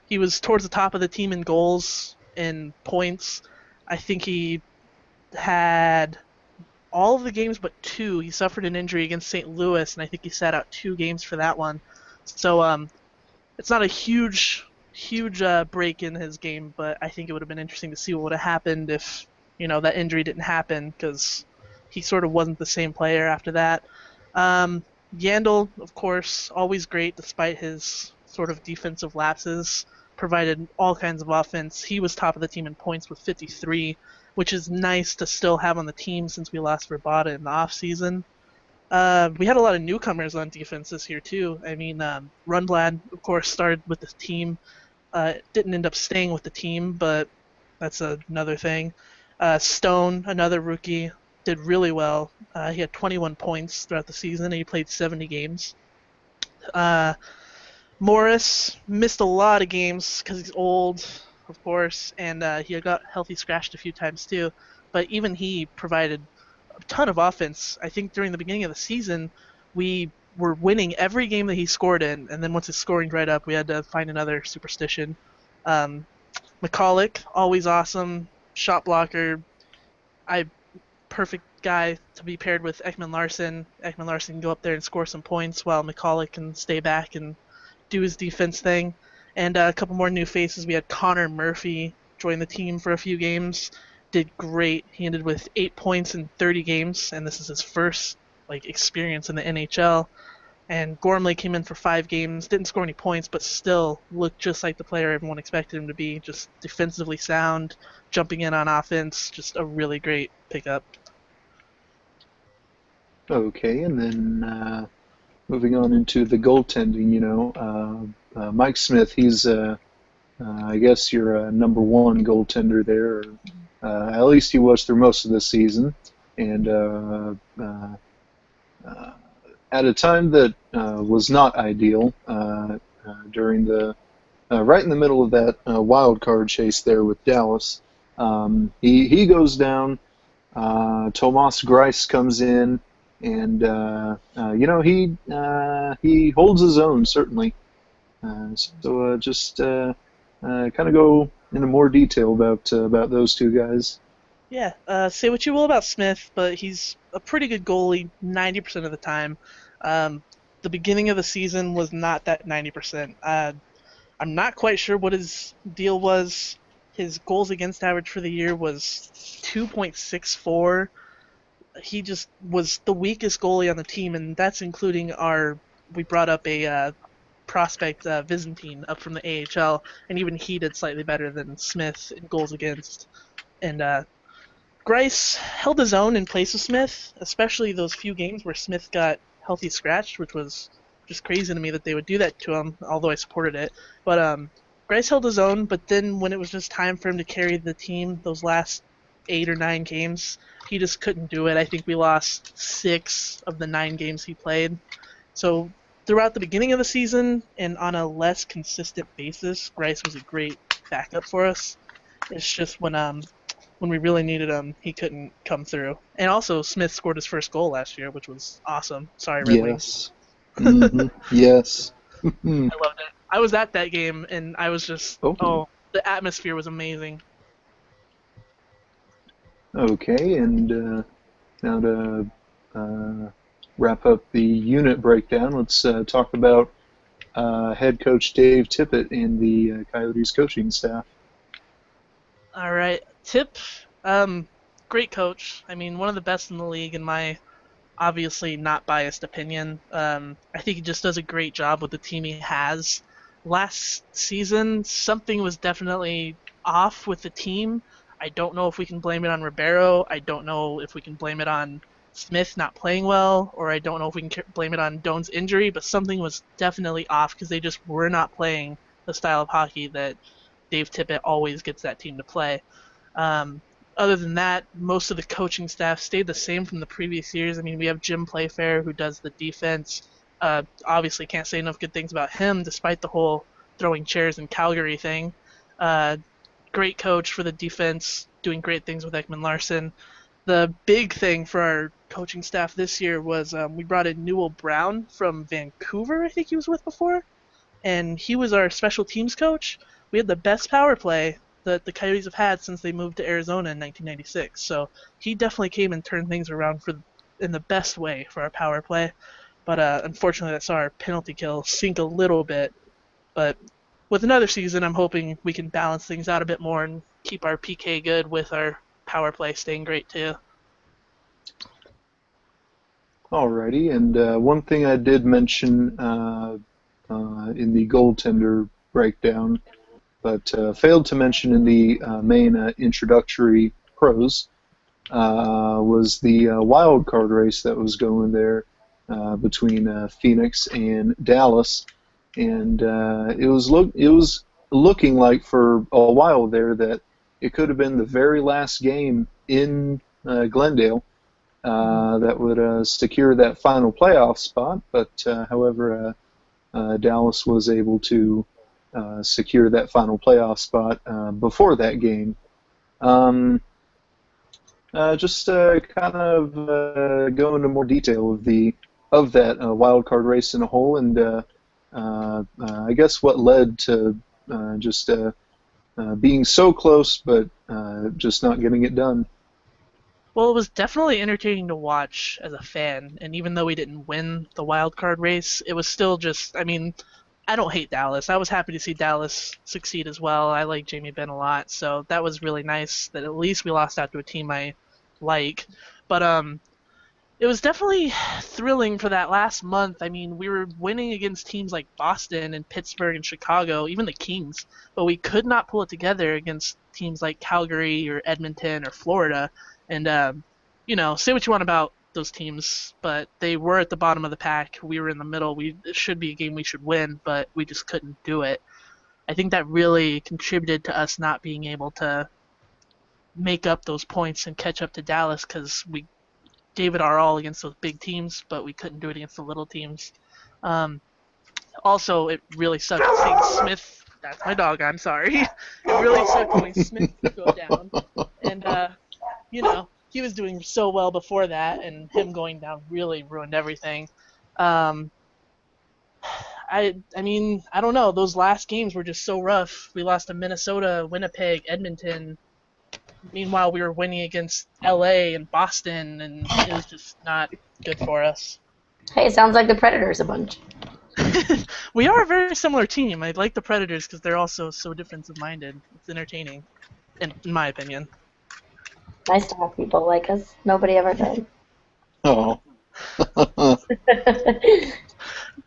He was towards the top of the team in goals and points. I think he had all of the games but two. He suffered an injury against St. Louis, and I think he sat out 2 games for that one. So it's not a huge break in his game, but I think it would have been interesting to see what would have happened if that injury didn't happen, because he sort of wasn't the same player after that. Yandel, of course, always great despite his sort of defensive lapses, provided all kinds of offense. He was top of the team in points with 53, which is nice to still have on the team since we lost Rabada in the offseason. We had a lot of newcomers on defense this year too. I mean, Rundblad, of course, started with the team. Didn't end up staying with the team, but that's another thing. Stone, another rookie, did really well. He had 21 points throughout the season, and he played 70 games. Morris missed a lot of games because he's old, of course, and he got healthy scratched a few times too. But even he provided a ton of offense. I think during the beginning of the season, we were winning every game that he scored in, and then once his scoring dried up, we had to find another superstition. McCulloch, always awesome, shot blocker. Perfect guy to be paired with Ekman-Larsson. Ekman-Larsson can go up there and score some points while McCulloch can stay back and do his defense thing. And a couple more new faces. We had Connor Murphy join the team for a few games. Did great. He ended with 8 points in 30 games, and this is his first experience in the NHL. And Gormley came in for 5 games, didn't score any points, but still looked just like the player everyone expected him to be. Just defensively sound, jumping in on offense, just a really great pickup. Okay, and then moving on into the goaltending, Mike Smith, he's, I guess, your number one goaltender there. At least he was through most of the season. And at a time that was not ideal, during right in the middle of that wild card chase there with Dallas, he goes down. Tomas Greiss comes in, and he holds his own, certainly. So just kind of go into more detail about those two guys. Yeah, say what you will about Smith, but he's a pretty good goalie 90% of the time. The beginning of the season was not that 90%. I'm not quite sure what his deal was. His goals against average for the year was 2.64. He just was the weakest goalie on the team, and that's including we brought up a prospect, Byzantine, up from the AHL, and even he did slightly better than Smith in goals against. And Greiss held his own in place of Smith, especially those few games where Smith got healthy scratched, which was just crazy to me that they would do that to him, although I supported it. But Greiss held his own, but then when it was just time for him to carry the team those last 8 or 9 games, he just couldn't do it. I think we lost 6 of the 9 games he played. So throughout the beginning of the season and on a less consistent basis, Greiss was a great backup for us. It's just when we really needed him, he couldn't come through. And also, Smith scored his first goal last year, which was awesome. Sorry, Red Wings. Yes. Mm-hmm. Yes. I loved it. I was at that game, and I was just, Oh. the atmosphere was amazing. Okay, and now to wrap up the unit breakdown, let's talk about head coach Dave Tippett and the Coyotes coaching staff. All right, Tip, great coach. I mean, one of the best in the league in my obviously not biased opinion. I think he just does a great job with the team he has. Last season, something was definitely off with the team. I don't know if we can blame it on Ribeiro. I don't know if we can blame it on Smith not playing well, or I don't know if we can blame it on Doan's injury, but something was definitely off because they just were not playing the style of hockey that Dave Tippett always gets that team to play. Um, Other than that, most of the coaching staff stayed the same from the previous years. I mean, we have Jim Playfair who does the defense. Obviously, can't say enough good things about him, despite the whole throwing chairs in Calgary thing. Uh, Great coach for the defense, doing great things with Ekman Larson. The big thing for our coaching staff this year was we brought in Newell Brown from Vancouver, I think he was with before, and he was our special teams coach. We had the best power play that the Coyotes have had since they moved to Arizona in 1996. So he definitely came and turned things around in the best way for our power play. But unfortunately, that saw our penalty kill sink a little bit. But with another season, I'm hoping we can balance things out a bit more and keep our PK good with our power play staying great too. Alrighty, and one thing I did mention in the goaltender breakdown, but failed to mention in the main introductory pros, was the wild card race that was going there between Phoenix and Dallas, and it was looking like for a while there that it could have been the very last game in Glendale that would secure that final playoff spot. But however, Dallas was able to secure that final playoff spot before that game. Just kind of go into more detail of that wild card race in a whole, and I guess what led to just being so close, but just not getting it done. Well, it was definitely entertaining to watch as a fan, and even though we didn't win the wild card race, it was still just, I mean, I don't hate Dallas. I was happy to see Dallas succeed as well. I like Jamie Benn a lot, so that was really nice that at least we lost out to a team I like. But it was definitely thrilling for that last month. I mean, we were winning against teams like Boston and Pittsburgh and Chicago, even the Kings, but we could not pull it together against teams like Calgary or Edmonton or Florida. And, say what you want about those teams, but they were at the bottom of the pack. We were in the middle. It should be a game we should win, but we just couldn't do it. I think that really contributed to us not being able to make up those points and catch up to Dallas because we gave it our all against those big teams, but we couldn't do it against the little teams. Also, it really sucked seeing Smith. That's my dog. I'm sorry. It really sucked seeing Smith go down, and he was doing so well before that, and him going down really ruined everything. I mean, I don't know. Those last games were just so rough. We lost to Minnesota, Winnipeg, Edmonton. Meanwhile, we were winning against LA and Boston, and it was just not good for us. Hey, it sounds like the Predators a bunch. We are a very similar team. I like the Predators because they're also so defensive-minded. It's entertaining, in my opinion. Nice to have people like us. Nobody ever did. Oh.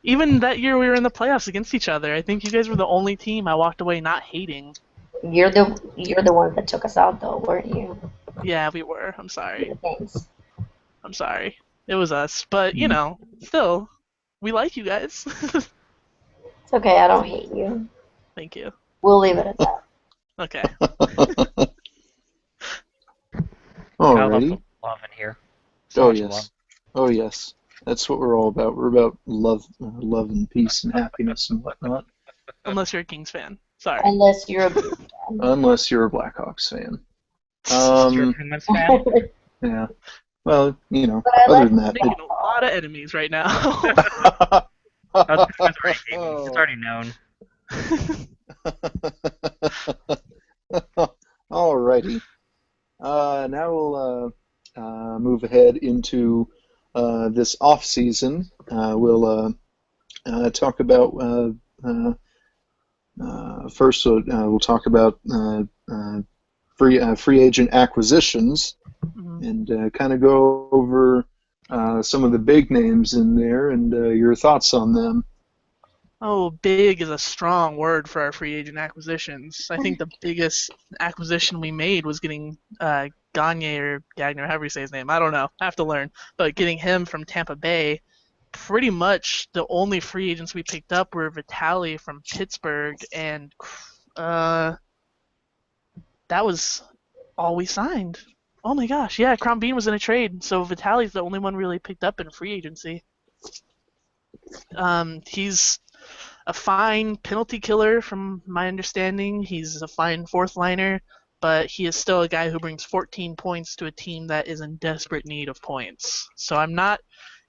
Even that year we were in the playoffs against each other. I think you guys were the only team I walked away not hating. You're the ones that took us out, though, weren't you? Yeah, we were. I'm sorry. Thanks. I'm sorry. It was us. But, still, we like you guys. It's okay, I don't hate you. Thank you. We'll leave it at that. Okay. I love Alrighty. the love in here. Oh much yes. love. Oh yes. That's what we're all about. We're about love and peace and happiness and whatnot. Unless you're a Kings fan. Sorry. Unless you're a Blues fan. Unless you're a Blackhawks fan. You're a Penguins fan? Yeah. Well, But I other like than that, Making a lot of enemies right now. Oh, the Penguins already hate me. It's already known. Alrighty. Now we'll move ahead into this off season. We'll talk about first. We'll talk about free agent acquisitions and kind of go over some of the big names in there and your thoughts on them. Oh, big is a strong word for our free agent acquisitions. I think the biggest acquisition we made was getting Gagne or Gagner, however you say his name. I don't know. I have to learn. But getting him from Tampa Bay, pretty much the only free agents we picked up were Vitali from Pittsburgh, and that was all we signed. Oh my gosh, yeah, Crombeen was in a trade, so Vitali's the only one really picked up in free agency. He's a fine penalty killer from my understanding. He's a fine fourth liner, but he is still a guy who brings 14 points to a team that is in desperate need of points. So I'm not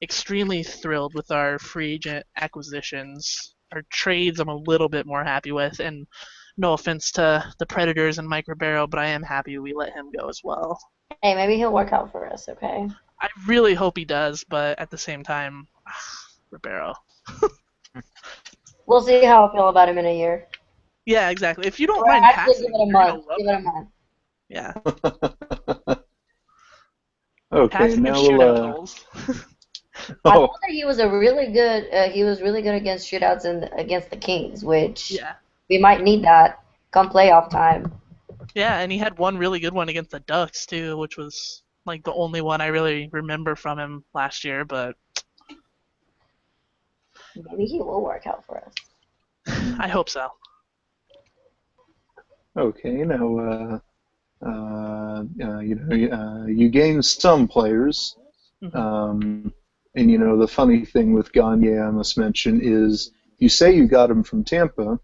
extremely thrilled with our free agent acquisitions. Our trades I'm a little bit more happy with, and no offense to the Predators and Mike Ribeiro, but I am happy we let him go as well. Hey, maybe he'll work out for us, okay? I really hope he does, but at the same time, Ribeiro. We'll see how I feel about him in a year. Yeah, exactly. If you don't Or mind actually, passing, give it a you're month. gonna love Give it a him. month. Yeah. Okay, Passing and now shootout we'll. goals. I Oh, thought that he was a really good. He was really good against shootouts and against the Kings, which Yeah. we might need that come playoff time. Yeah, and he had one really good one against the Ducks too, which was like the only one I really remember from him last year, but Maybe he will work out for us. I hope so. okay. Now, you gain some players. Mhm. And the funny thing with Gagne, I must mention, is you say you got him from Tampa.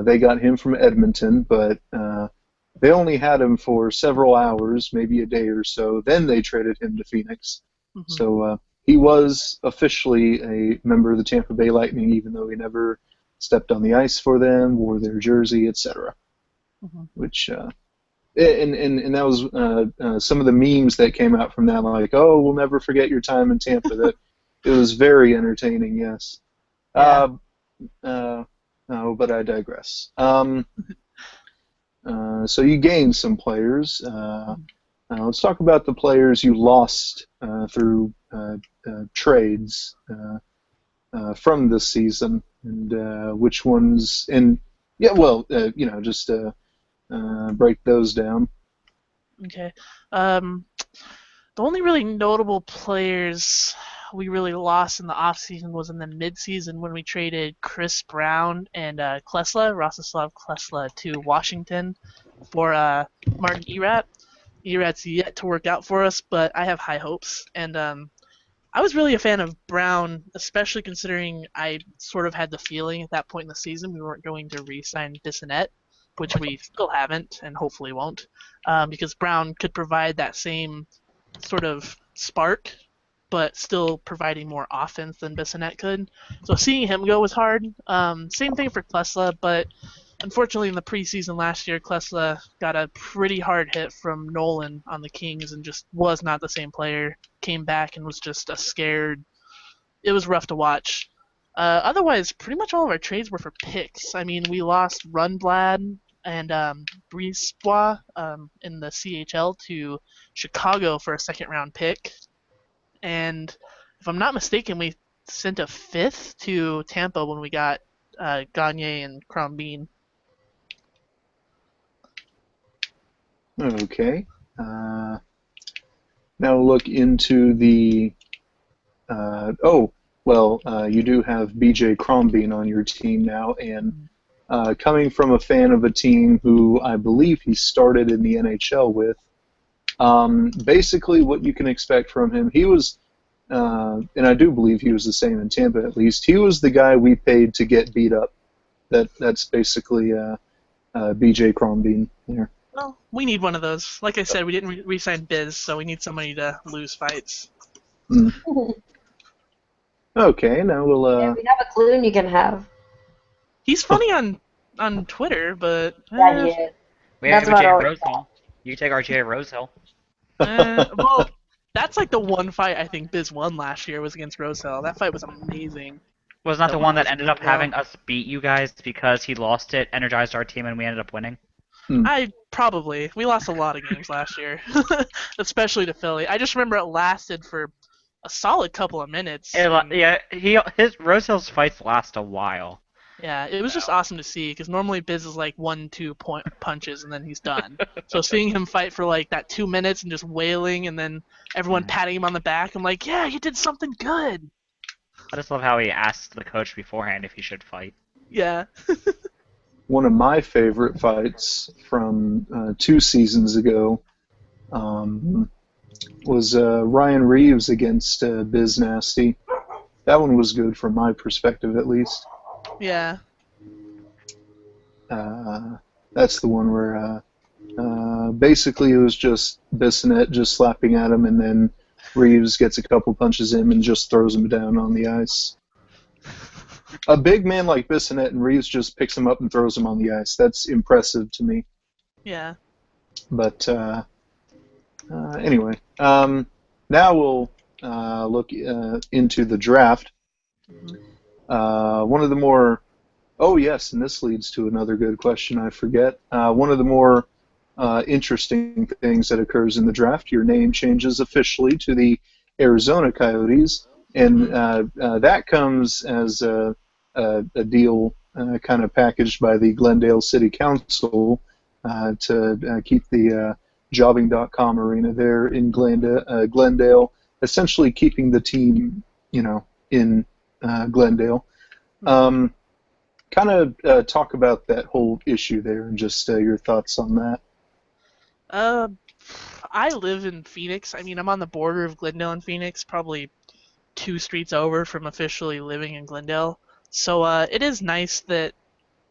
They got him from Edmonton, but they only had him for several hours, maybe a day or so. Then they traded him to Phoenix. Mhm. So he was officially a member of the Tampa Bay Lightning, even though he never stepped on the ice for them, wore their jersey, etc. Mhm. Which and that was some of the memes that came out from that, like, oh, we'll never forget your time in Tampa. That it was very entertaining. Yes. Yeah. No, but I digress. So you gained some players. Let's talk about the players you lost through trades from this season, and which ones. And yeah, well, just break those down. Okay. The only really notable players we really lost in the offseason was in the midseason when we traded Chris Brown and Rostislav Klesla to Washington for Martin Erat. Erat's yet to work out for us, but I have high hopes. And I was really a fan of Brown, especially considering I sort of had the feeling at that point in the season we weren't going to re-sign Bissonnette, which we still haven't and hopefully won't, because Brown could provide that same sort of spark, but still providing more offense than Bissonnette could. So seeing him go was hard. Same thing for Klesla, but unfortunately in the preseason last year, Klesla got a pretty hard hit from Nolan on the Kings and just was not the same player. Came back and was just a scared. It was rough to watch. Otherwise, pretty much all of our trades were for picks. I mean, we lost Rundblad and Brisebois in the CHL to Chicago for a second round pick. And if I'm not mistaken, we sent a fifth to Tampa when we got Gagne and Crombeen. Okay. Now look into the. You do have B.J. Crombeen on your team now, and coming from a fan of a team who I believe he started in the NHL with, basically what you can expect from him, he was, and I do believe he was the same in Tampa at least, he was the guy we paid to get beat up. That's basically B.J. Crombeen there. Well, we need one of those. Like I said, we didn't re-sign Biz, so we need somebody to lose fights. Okay, now we'll. Yeah, we have a Clune you can have. He's funny on Twitter, but Yeah, he is. We That's have about RJ all. Rosehill. You take RJ Rosehill. well, that's like the one fight I think Biz won last year was against Rosehill. That fight was amazing. Was not That the one one that was ended up brutal. having us beat you guys because he lost it, energized our team, and we ended up winning? We lost a lot of games last year, especially to Philly. I just remember it lasted for a solid couple of minutes, and Yeah, his Rosehill's fights last a while. yeah, it was just awesome to see because normally Biz is like 1-2 punches and then he's done. So seeing him fight for like that 2 minutes and just wailing and then everyone patting him on the back, I'm like, yeah, you did something good. I just love how he asked the coach beforehand if he should fight. Yeah. One of my favorite fights from 2 seasons ago was Ryan Reeves against Biz Nasty. That one was good from my perspective, at least. Yeah. That's the one where basically it was just Bissonette just slapping at him, and then Reeves gets a couple punches in and just throws him down on the ice. A big man like Bissonette and Reeves just picks him up and throws him on the ice. That's impressive to me. Yeah. But anyway, now we'll look into the draft. One of the more Oh, yes, and this leads to another good question I forget. One of the more interesting things that occurs in the draft, your name changes officially to the Arizona Coyotes, and that comes as a deal kind of packaged by the Glendale City Council to keep the jobbing.com arena there in Glendale, essentially keeping the team, in Glendale. Kind of talk about that whole issue there and just your thoughts on that. I live in Phoenix. I mean, I'm on the border of Glendale and Phoenix, probably 2 streets over from officially living in Glendale. So it is nice that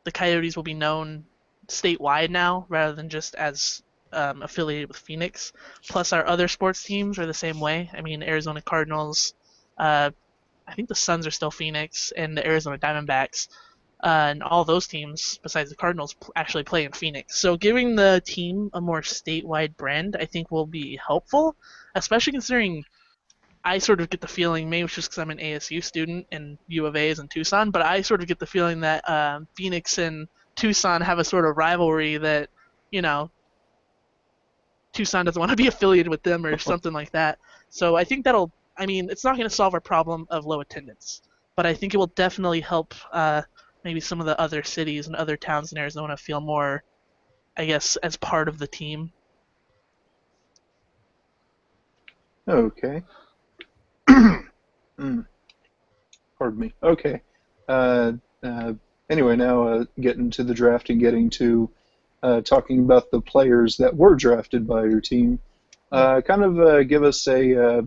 the Coyotes will be known statewide now rather than just as affiliated with Phoenix. Plus, our other sports teams are the same way. I mean, Arizona Cardinals, I think the Suns are still Phoenix, and the Arizona Diamondbacks. And all those teams, besides the Cardinals, actually play in Phoenix. So giving the team a more statewide brand, I think, will be helpful, especially considering I sort of get the feeling, maybe it's just because I'm an ASU student and U of A is in Tucson, but I sort of get the feeling that Phoenix and Tucson have a sort of rivalry that, you know, Tucson doesn't want to be affiliated with them or something like that. So I think it's not going to solve our problem of low attendance, but I think it will definitely help maybe some of the other cities and other towns in Arizona feel more, I guess, as part of the team. Okay. Pardon me. Okay. Anyway, now getting to the draft and getting to talking about the players that were drafted by your team. Kind of give us a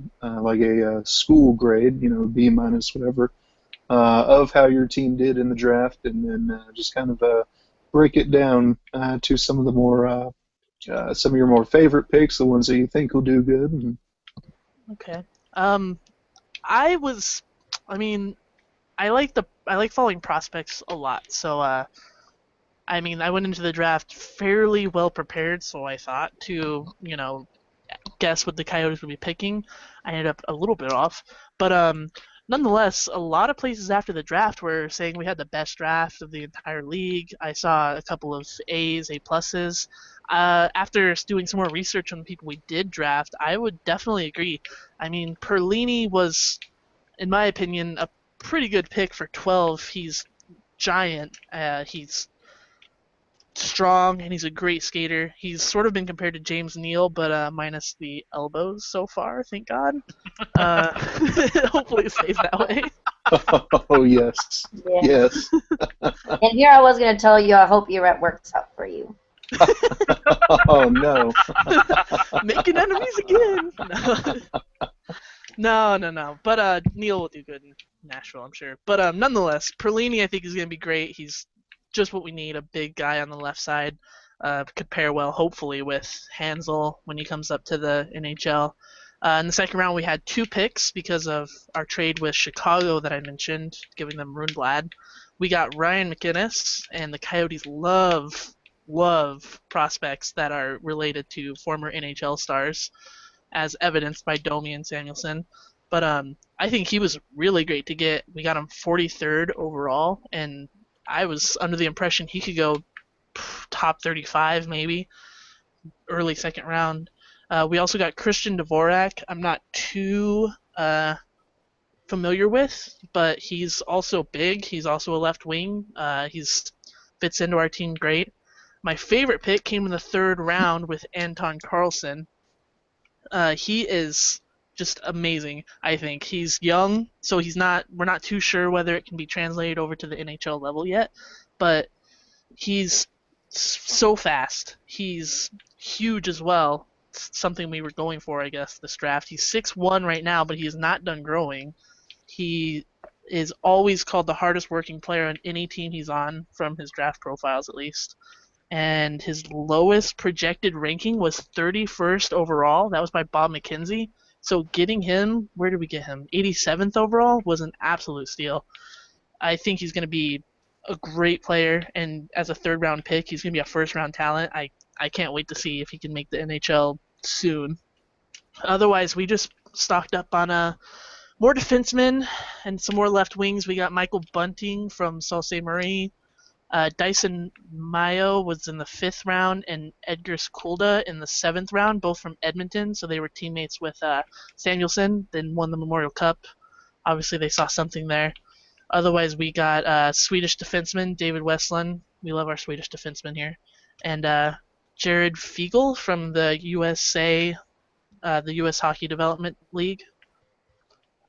school grade, B minus whatever, of how your team did in the draft, and then just kind of break it down to some of the more some of your more favorite picks, the ones that you think will do good. Okay. I was, I mean, I like following prospects a lot. So I went into the draft fairly well prepared, so I thought to, guess what the Coyotes would be picking. I ended up a little bit off, but nonetheless, a lot of places after the draft were saying we had the best draft of the entire league. I saw a couple of A's, A pluses. After doing some more research on the people we did draft, I would definitely agree. I mean, Perlini was, in my opinion, a pretty good pick for 12. He's giant. He's strong, and he's a great skater. He's sort of been compared to James Neal, but minus the elbows so far, thank God. Hopefully it stays that way. Oh, yes. Yeah. Yes. And here I was going to tell you, I hope your rep works out for you. Oh, no. Making enemies again. No. But Neal will do good in Nashville, I'm sure. But nonetheless, Perlini I think is going to be great. He's just what we need, a big guy on the left side. Could pair well, hopefully, with Hansel when he comes up to the NHL. In the second round, we had 2 picks because of our trade with Chicago that I mentioned, giving them Rundblad. we got Ryan McInnes, and the Coyotes love prospects that are related to former NHL stars, as evidenced by Domi and Samuelson. But I think he was really great to get. We got him 43rd overall, and I was under the impression he could go top 35 maybe, early second round. We also got Christian Dvorak. I'm not too familiar with, but he's also big. He's also a left wing. He's fits into our team great. My favorite pick came in the third round with Anton Carlson. He is just amazing. I think he's young, so he's not. We're not too sure whether it can be translated over to the NHL level yet, but he's so fast. He's huge as well. It's something we were going for, I guess, this draft. He's 6'1" right now, but he is not done growing. He is always called the hardest working player on any team he's on, from his draft profiles at least. And his lowest projected ranking was 31st overall. That was by Bob McKenzie. So getting him, where did we get him? 87th overall was an absolute steal. I think he's going to be a great player, and as a third round pick, he's going to be a first round talent. I can't wait to see if he can make the NHL soon. Otherwise, we just stocked up on more defensemen and some more left wings. We got Michael Bunting from Sault Ste. Marie. Dyson Mayo was in the 5th round, and Edgar Skulda in the 7th round, both from Edmonton. So they were teammates with Samuelson, then won the Memorial Cup. Obviously, they saw something there. Otherwise, we got Swedish defenseman David Westland. We love our Swedish defenseman here. And Jared Fiegel from the USA, the U.S. Hockey Development League.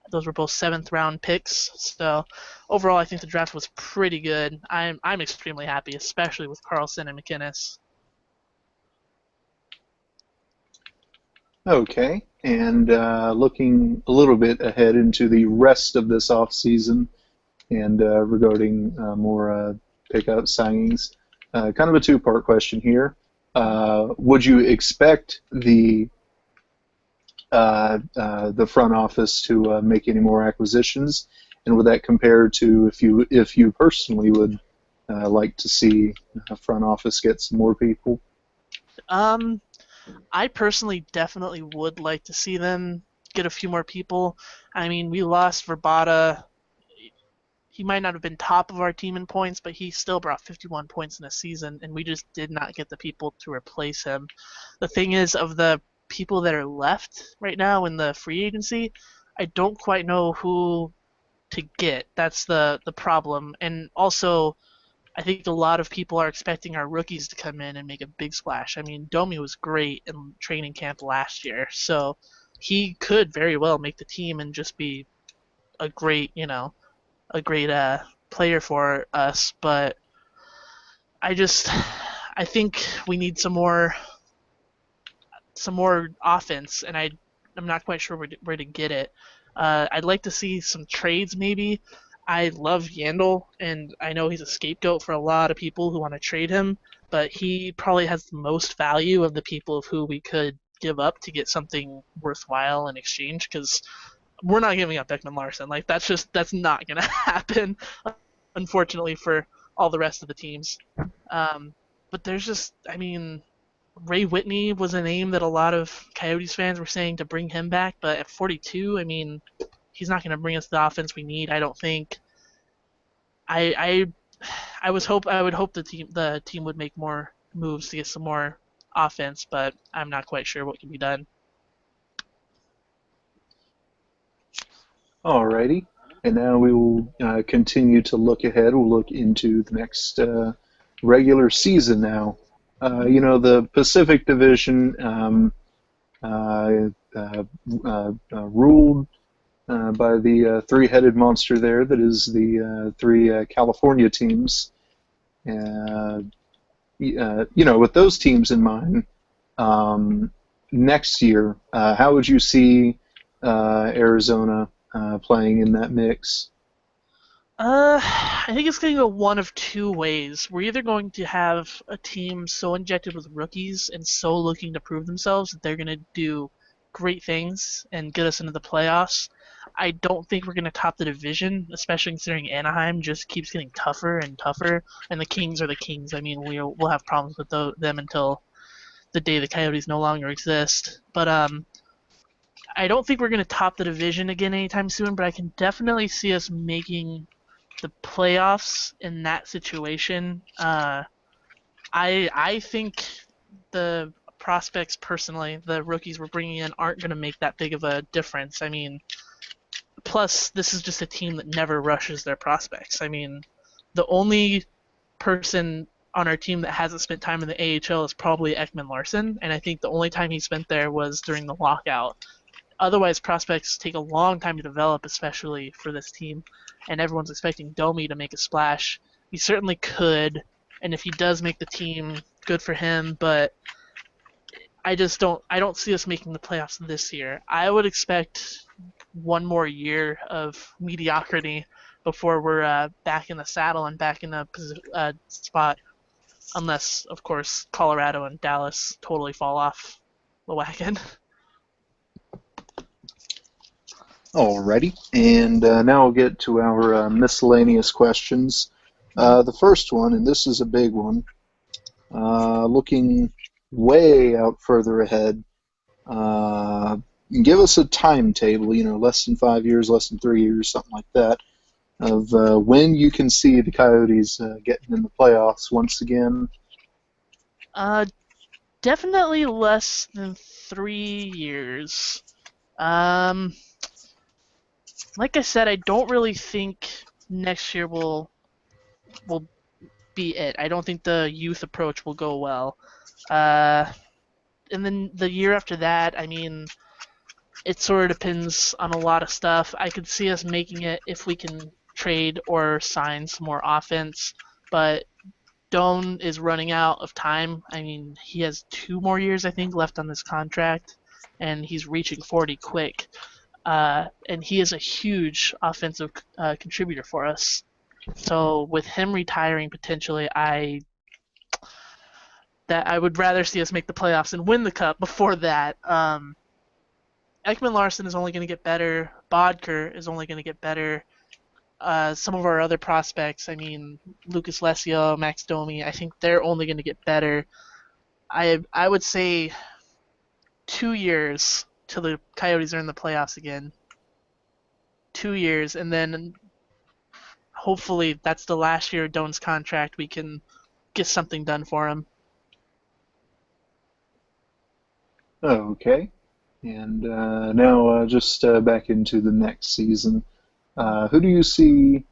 Those were both 7th round picks. So overall, I think the draft was pretty good. I'm extremely happy, especially with Carlson and McInnes. Okay, and looking a little bit ahead into the rest of this offseason and regarding more pickup signings, kind of a two-part question here. Would you expect the front office to make any more acquisitions, and would that compare to if you personally would like to see a front office get some more people? I personally definitely would like to see them get a few more people. I mean, we lost Verbata. He might not have been top of our team in points, but he still brought 51 points in a season, and we just did not get the people to replace him. The thing is, of the people that are left right now in the free agency, I don't quite know who to get. That's the problem. And also, I think a lot of people are expecting our rookies to come in and make a big splash. I mean, Domi was great in training camp last year, so he could very well make the team and just be a great, a great player for us. But I think we need some more offense, and I'm not quite sure where to get it. I'd like to see some trades maybe. I love Yandel, and I know he's a scapegoat for a lot of people who want to trade him, but he probably has the most value of the people of who we could give up to get something worthwhile in exchange, because we're not giving up Beckman Larson. Like, that's not going to happen, unfortunately, for all the rest of the teams. But there's just, I mean, Ray Whitney was a name that a lot of Coyotes fans were saying to bring him back, but at 42, I mean, he's not going to bring us the offense we need, I don't think. I would hope the team would make more moves to get some more offense, but I'm not quite sure what can be done. Alrighty, and now we will continue to look ahead. We'll look into the next regular season now. The Pacific Division ruled by the three-headed monster there that is the three California teams. With those teams in mind, next year, how would you see Arizona playing in that mix? I think it's going to go one of two ways. We're either going to have a team so injected with rookies and so looking to prove themselves that they're going to do great things and get us into the playoffs. I don't think we're going to top the division, especially considering Anaheim just keeps getting tougher and tougher, and the Kings are the Kings. I mean, we'll have problems with them until the day the Coyotes no longer exist. But I don't think we're going to top the division again anytime soon, but I can definitely see us making the playoffs in that situation. I think the prospects personally, the rookies we're bringing in, aren't going to make that big of a difference. I mean, plus this is just a team that never rushes their prospects. I mean, the only person on our team that hasn't spent time in the AHL is probably Ekman Larson, and I think the only time he spent there was during the lockout. Otherwise, prospects take a long time to develop, especially for this team, and everyone's expecting Domi to make a splash. He certainly could, and if he does make the team, good for him, but I don't see us making the playoffs this year. I would expect one more year of mediocrity before we're back in the saddle and back in a spot, unless, of course, Colorado and Dallas totally fall off the wagon. Alrighty, and now we'll get to our miscellaneous questions. The first one, and this is a big one, looking way out further ahead. Give us a timetable, less than 5 years, less than 3 years, something like that, of when you can see the Coyotes getting in the playoffs once again. Definitely less than 3 years. Um, like I said, I don't really think next year will be it. I don't think the youth approach will go well. Uh, and then the year after that, I mean, it sort of depends on a lot of stuff. I could see us making it if we can trade or sign some more offense, but Doan is running out of time. I mean, he has 2 more years, I think, left on this contract, and he's reaching 40 quick. And he is a huge offensive contributor for us. So with him retiring potentially, I would rather see us make the playoffs and win the cup before that. Ekman Larson is only going to get better. Bodker is only going to get better. Some of our other prospects, I mean, Lucas Lesio, Max Domi, I think they're only going to get better. I would say 2 years till the Coyotes are in the playoffs again. 2 years, and then hopefully that's the last year of Doan's contract. We can get something done for him. Okay, and now just back into the next season. Who do you see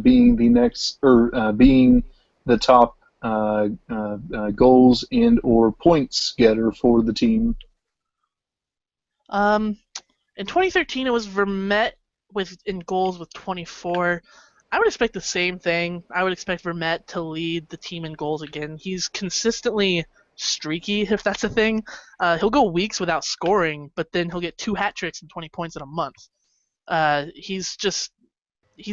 being the next, or being the top goals and or points getter for the team? In 2013, it was Vermette in goals with 24. I would expect the same thing. I would expect Vermette to lead the team in goals again. He's consistently streaky, if that's a thing. He'll go weeks without scoring, but then he'll get 2 hat-tricks and 20 points in a month. He's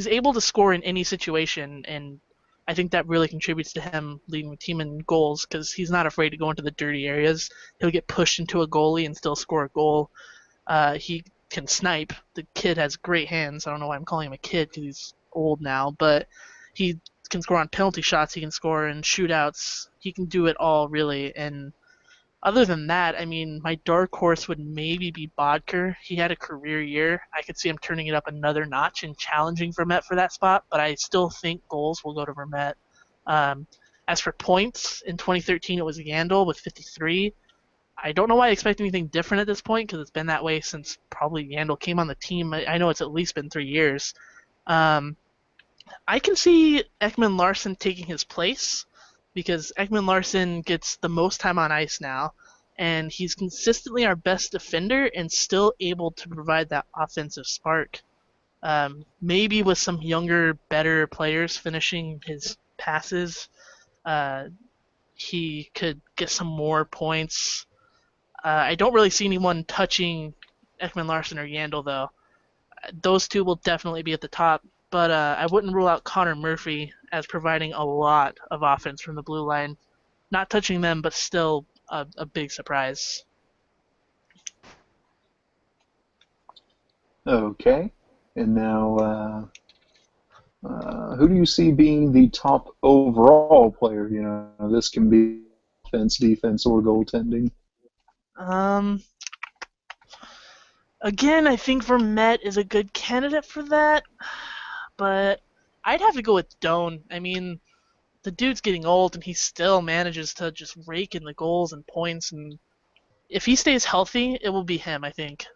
able to score in any situation, and I think that really contributes to him leading the team in goals because he's not afraid to go into the dirty areas. He'll get pushed into a goalie and still score a goal. He can snipe. The kid has great hands. I don't know why I'm calling him a kid because he's old now, but he can score on penalty shots. He can score in shootouts. He can do it all, really. And other than that, I mean, my dark horse would maybe be Bodker. He had a career year. I could see him turning it up another notch and challenging Vermette for that spot, but I still think goals will go to Vermette. Um, as for points, in 2013 it was Yandel with 53. I don't know why I expect anything different at this point because it's been that way since probably Yandel came on the team. I know it's at least been 3 years. Um, I can see Ekman Larson taking his place because Ekman Larson gets the most time on ice now, and he's consistently our best defender and still able to provide that offensive spark. Maybe with some younger, better players finishing his passes, uh, he could get some more points. I don't really see anyone touching Ekman Larson or Yandel, though. Those two will definitely be at the top, but I wouldn't rule out Connor Murphy as providing a lot of offense from the blue line. Not touching them, but still a big surprise. Okay, And now, who do you see being the top overall player? This can be offense, defense, or goaltending. Um, Again, I think Vermette is a good candidate for that, but I'd have to go with Doan. I mean, the dude's getting old, and he still manages to just rake in the goals and points. And if he stays healthy, it will be him, I think.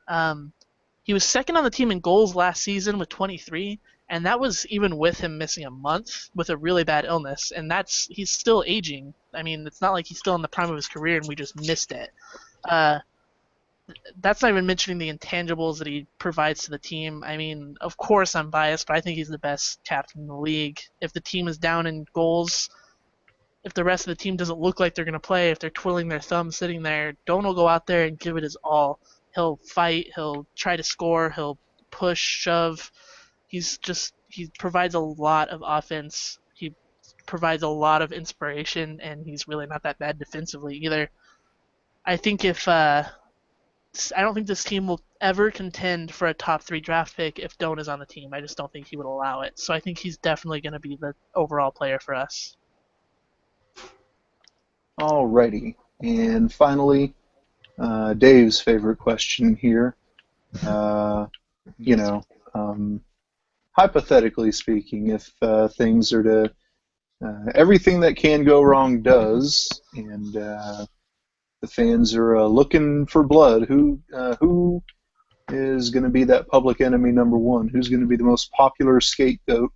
He was second on the team in goals last season with 23, and that was even with him missing a month with a really bad illness. And he's still aging. I mean, it's not like he's still in the prime of his career and we just missed it. That's not even mentioning the intangibles that he provides to the team. I mean, of course I'm biased, but I think he's the best captain in the league. If the team is down in goals, if the rest of the team doesn't look like they're going to play, if they're twiddling their thumbs sitting there, Don will go out there and give it his all. He'll fight, he'll try to score, he'll push, shove. He provides a lot of offense. He provides a lot of inspiration, and he's really not that bad defensively either. I think I don't think this team will ever contend for a top 3 draft pick if Doan is on the team. I just don't think he would allow it. So I think he's definitely going to be the overall player for us. Alrighty. And finally, Dave's favorite question here. Hypothetically speaking, if things are to everything that can go wrong does, and the fans are looking for blood, who is going to be that public enemy number one? Who's going to be the most popular scapegoat?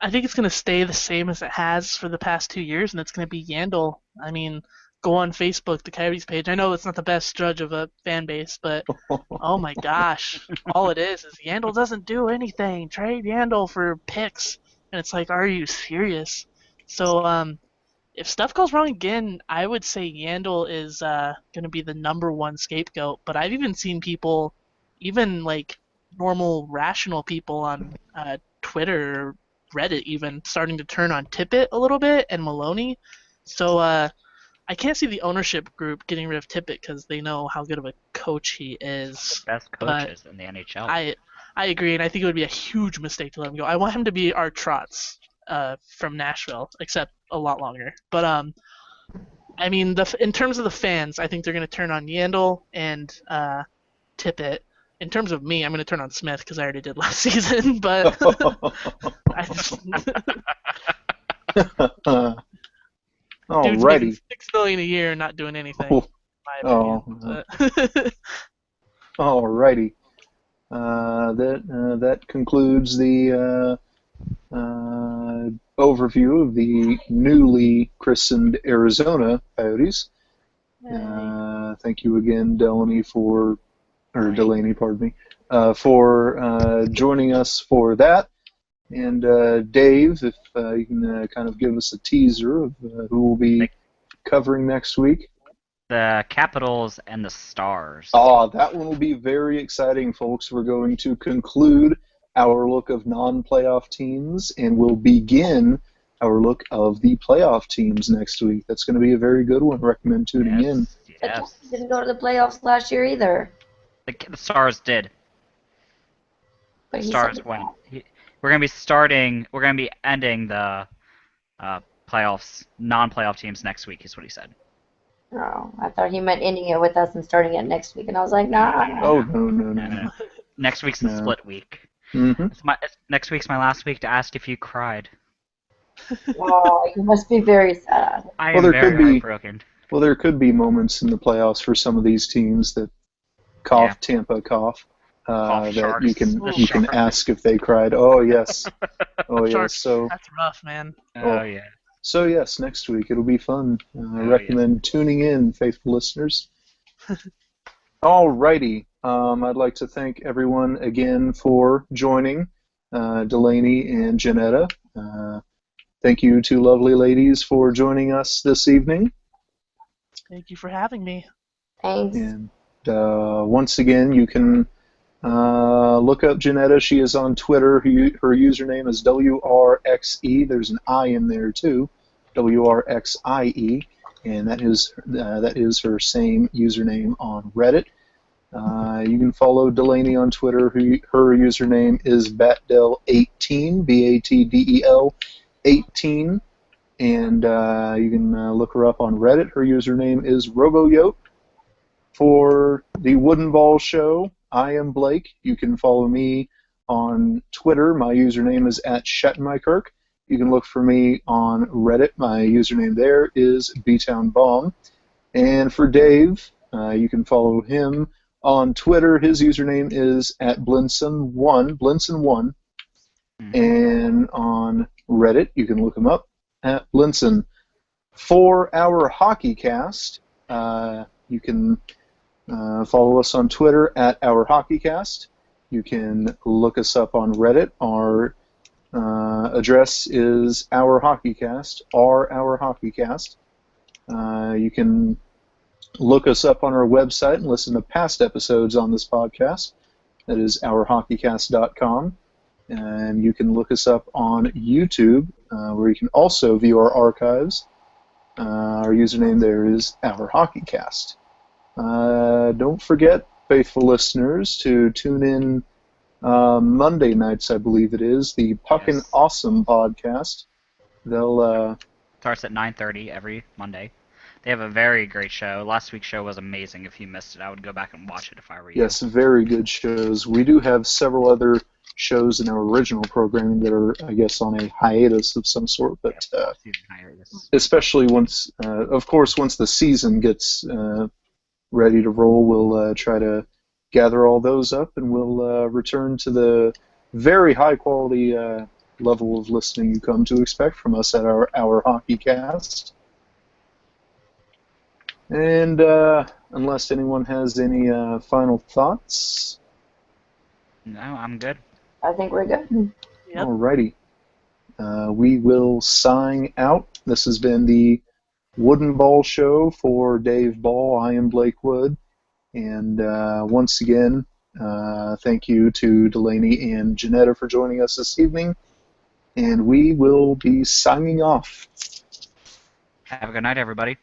I think it's going to stay the same as it has for the past 2 years, and it's going to be Yandel. I mean, go on Facebook, the Coyotes page. I know it's not the best judge of a fan base, but oh my gosh, all it is Yandel doesn't do anything. Trade Yandel for picks, and it's like, are you serious? So if stuff goes wrong again, I would say Yandel is going to be the number one scapegoat. But I've even seen people, even like normal, rational people on Twitter or Reddit, even starting to turn on Tippett a little bit and Maloney. So I can't see the ownership group getting rid of Tippett because they know how good of a coach he is. Best coaches in the NHL. I agree, and I think it would be a huge mistake to let him go. I want him to be our Trotz from Nashville, except a lot longer. But I mean, in terms of the fans, I think they're going to turn on Yandel and Tippett. In terms of me, I'm going to turn on Smith because I already did last season. But dude's making $6 million a year and not doing anything. In my opinion. Alrighty. That concludes the overview of the newly christened Arizona Coyotes. Thank you again, Delaney, for joining us for that. And Dave, if you can kind of give us a teaser of who we'll be covering next week. The Capitals and the Stars. That one will be very exciting, folks. We're going to conclude our look of non-playoff teams, and we'll begin our look of the playoff teams next week. That's going to be a very good one. Recommend tuning in. Yes. The didn't go to the playoffs last year either. The Stars did. But he Stars said went. We're going to be ending the playoffs, non-playoff teams next week, is what he said. Oh, I thought he meant ending it with us and starting it next week, and I was like, nah. Oh, no. Next week's the split week. Mm-hmm. Next week's my last week to ask if you cried. Oh, you must be very sad. I am very heartbroken. Well, there could be moments in the playoffs for some of these teams that cough, Tampa cough, that sharks. you can ask if they cried. Oh yes, oh Sharks, yes. So that's rough, man. Oh yeah. So yes, next week it'll be fun. I recommend tuning in, faithful listeners. Alrighty, I'd like to thank everyone again for joining, Delaney and Janetta. Thank you, two lovely ladies, for joining us this evening. Thank you for having me. Thanks. And once again, you can look up Janetta. She is on Twitter. Her username is WRXE. There's an I in there too, WRXIE, and that is her same username on Reddit. You can follow Delaney on Twitter. Her username is Batdel18, Batdel 18. And you can look her up on Reddit. Her username is RoboYote. For the Wooden Ball Show, I am Blake. You can follow me on Twitter. My username is @ShetMyKirk. You can look for me on Reddit. My username there is BTownBomb. And for Dave, you can follow him on Twitter. His username is @Blinson1, Blinson1. And on Reddit, you can look him up at Blinson. For our HockeyCast, you can follow us on Twitter at Our HockeyCast. You can look us up on Reddit. Our address is Our HockeyCast, Our HockeyCast. You can look us up on our website and listen to past episodes on this podcast. That is ourhockeycast.com. And you can look us up on YouTube, where you can also view our archives. Our username there is Our HockeyCast. Don't forget, faithful listeners, to tune in Monday nights, I believe it is, the Puckin' Awesome podcast. They'll starts at 9:30 every Monday. They have a very great show. Last week's show was amazing. If you missed it, I would go back and watch it if I were you. Yes, very good shows. We do have several other shows in our original programming that are, I guess, on a hiatus of some sort. But especially once, of course, once the season gets ready to roll, we'll try to gather all those up, and we'll return to the very high-quality level of listening you come to expect from us at our HockeyCast. And unless anyone has any final thoughts? No, I'm good. I think we're good. Yep. Alrighty. We will sign out. This has been the Wooden Ball Show for Dave Ball. I am Blake Wood. And once again, thank you to Delaney and Janetta for joining us this evening. And we will be signing off. Have a good night, everybody.